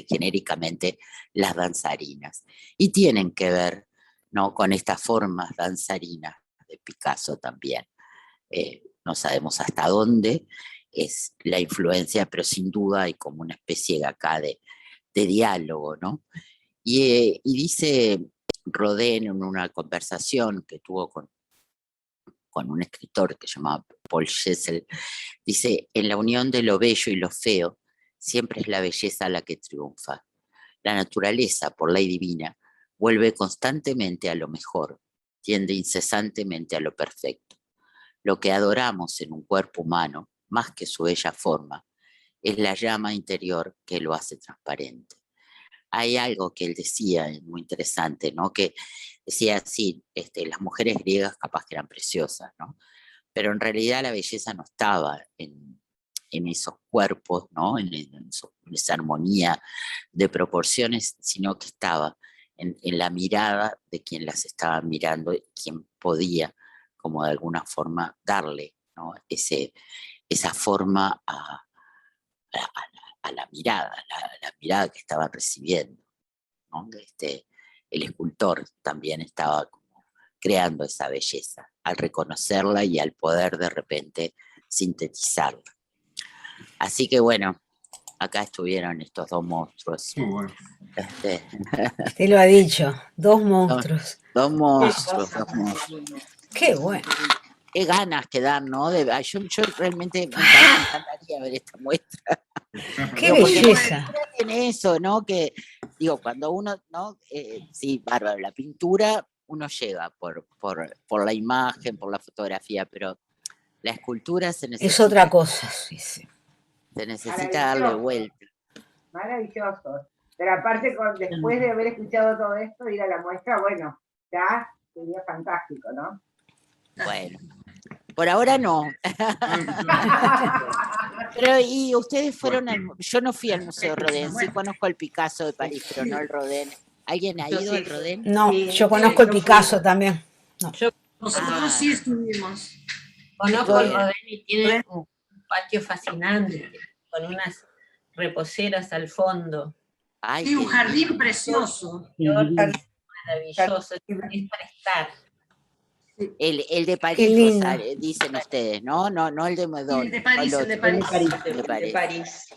genéricamente las danzarinas y tienen que ver, ¿no? Con estas formas danzarinas de Picasso también. No sabemos hasta dónde es la influencia, pero sin duda hay como una especie de acá de diálogo, ¿no? Y dice Rodin en una conversación que tuvo con un escritor que se llamaba Paul Schessel, dice, en la unión de lo bello y lo feo, siempre es la belleza la que triunfa. La naturaleza, por ley divina, vuelve constantemente a lo mejor, tiende incesantemente a lo perfecto. Lo que adoramos en un cuerpo humano, más que su bella forma, es la llama interior que lo hace transparente. Hay algo que él decía, muy interesante, ¿no? Que decía, sí, las mujeres griegas capaz que eran preciosas, ¿no? Pero en realidad la belleza no estaba en esos cuerpos, ¿no? En esa armonía de proporciones, sino que estaba en la mirada de quien las estaba mirando, quien podía, como de alguna forma, darle, ¿no? Esa forma a la mirada, la mirada que estaban recibiendo, ¿no? El escultor también estaba como creando esa belleza, al reconocerla y al poder de repente sintetizarla. Así que bueno, acá estuvieron estos dos monstruos. Muy bueno. Usted lo ha dicho, dos monstruos. Dos monstruos. Qué bueno. Qué ganas que dan, ¿no? Yo realmente me encantaría ver esta muestra. Qué belleza. La pintura tiene eso, ¿no? Que, digo, cuando uno, ¿no? Sí, bárbaro, la pintura uno llega por la imagen, por la fotografía, pero la escultura se necesita. Es otra cosa, sí, sí. Se necesita darle vuelta. Maravilloso. Pero aparte, después de haber escuchado todo esto, ir a la muestra, bueno, ya sería fantástico, ¿no? Bueno, por ahora no. Pero, ¿y ustedes fueron al... Yo no fui al Museo Rodin, sí conozco el Picasso de París, pero no el Rodin. ¿Alguien ha ido al Rodin? No, yo conozco el Picasso también. No. Nosotros sí estuvimos. Conozco el Rodin y tiene un patio fascinante, con unas reposeras al fondo. Ay, sí, un jardín precioso. Maravilloso, es para estar. El de París, dicen ustedes, ¿no? No el de Meudon. El de París, el de París. De París.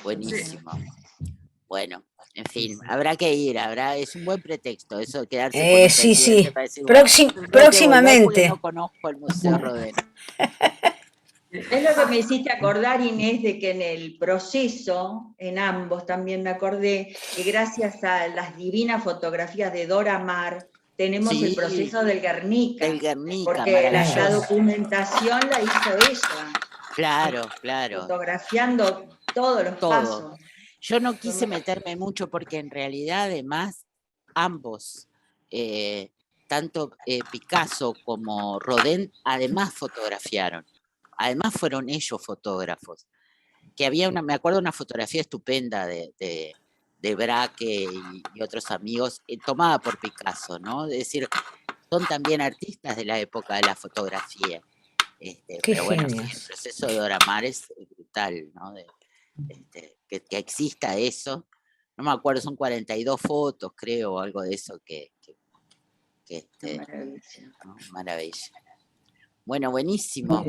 Buenísimo. Sí. Bueno, En fin, habrá que ir, es un buen pretexto eso, quedarse con el Sí, sí. pendiente para decir, bueno, tengo que volver porque Próximamente. no conozco el Museo Rodin. Es lo que me hiciste acordar, Inés, de que en el proceso, en ambos también me acordé, que gracias a las divinas fotografías de Dora Maar, tenemos Sí, el proceso del Guernica. del Guernica, porque la maravilloso. documentación la hizo ella. Claro, claro. Fotografiando todos los pasos. Yo no quise meterme mucho porque en realidad además ambos, tanto Picasso como Rodin, además fotografiaron. Además fueron ellos fotógrafos. Que había me acuerdo una fotografía estupenda de Braque y otros amigos, tomada por Picasso, ¿no? Es decir, son también artistas de la época de la fotografía. Pero bueno, sí, el proceso de Dora Maar es brutal, ¿no? Que exista eso. No me acuerdo, son 42 fotos, creo, o algo de eso Maravilla. ¿no? Maravilla. Bueno, buenísimo.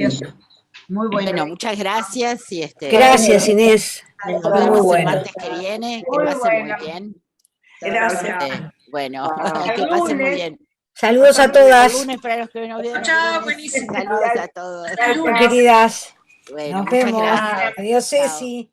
Muy bueno. Muchas gracias. Y gracias, Inés. Nos vemos el martes que viene. Que pasen muy bien. Gracias. Bueno, que pasen muy bien. Saludos a todas. Lunes para los que nos vieron. Chao, buenísimo. Saludos a todos. Queridas. Bueno, Nos muchas vemos. gracias. Adiós, Chao. Ceci.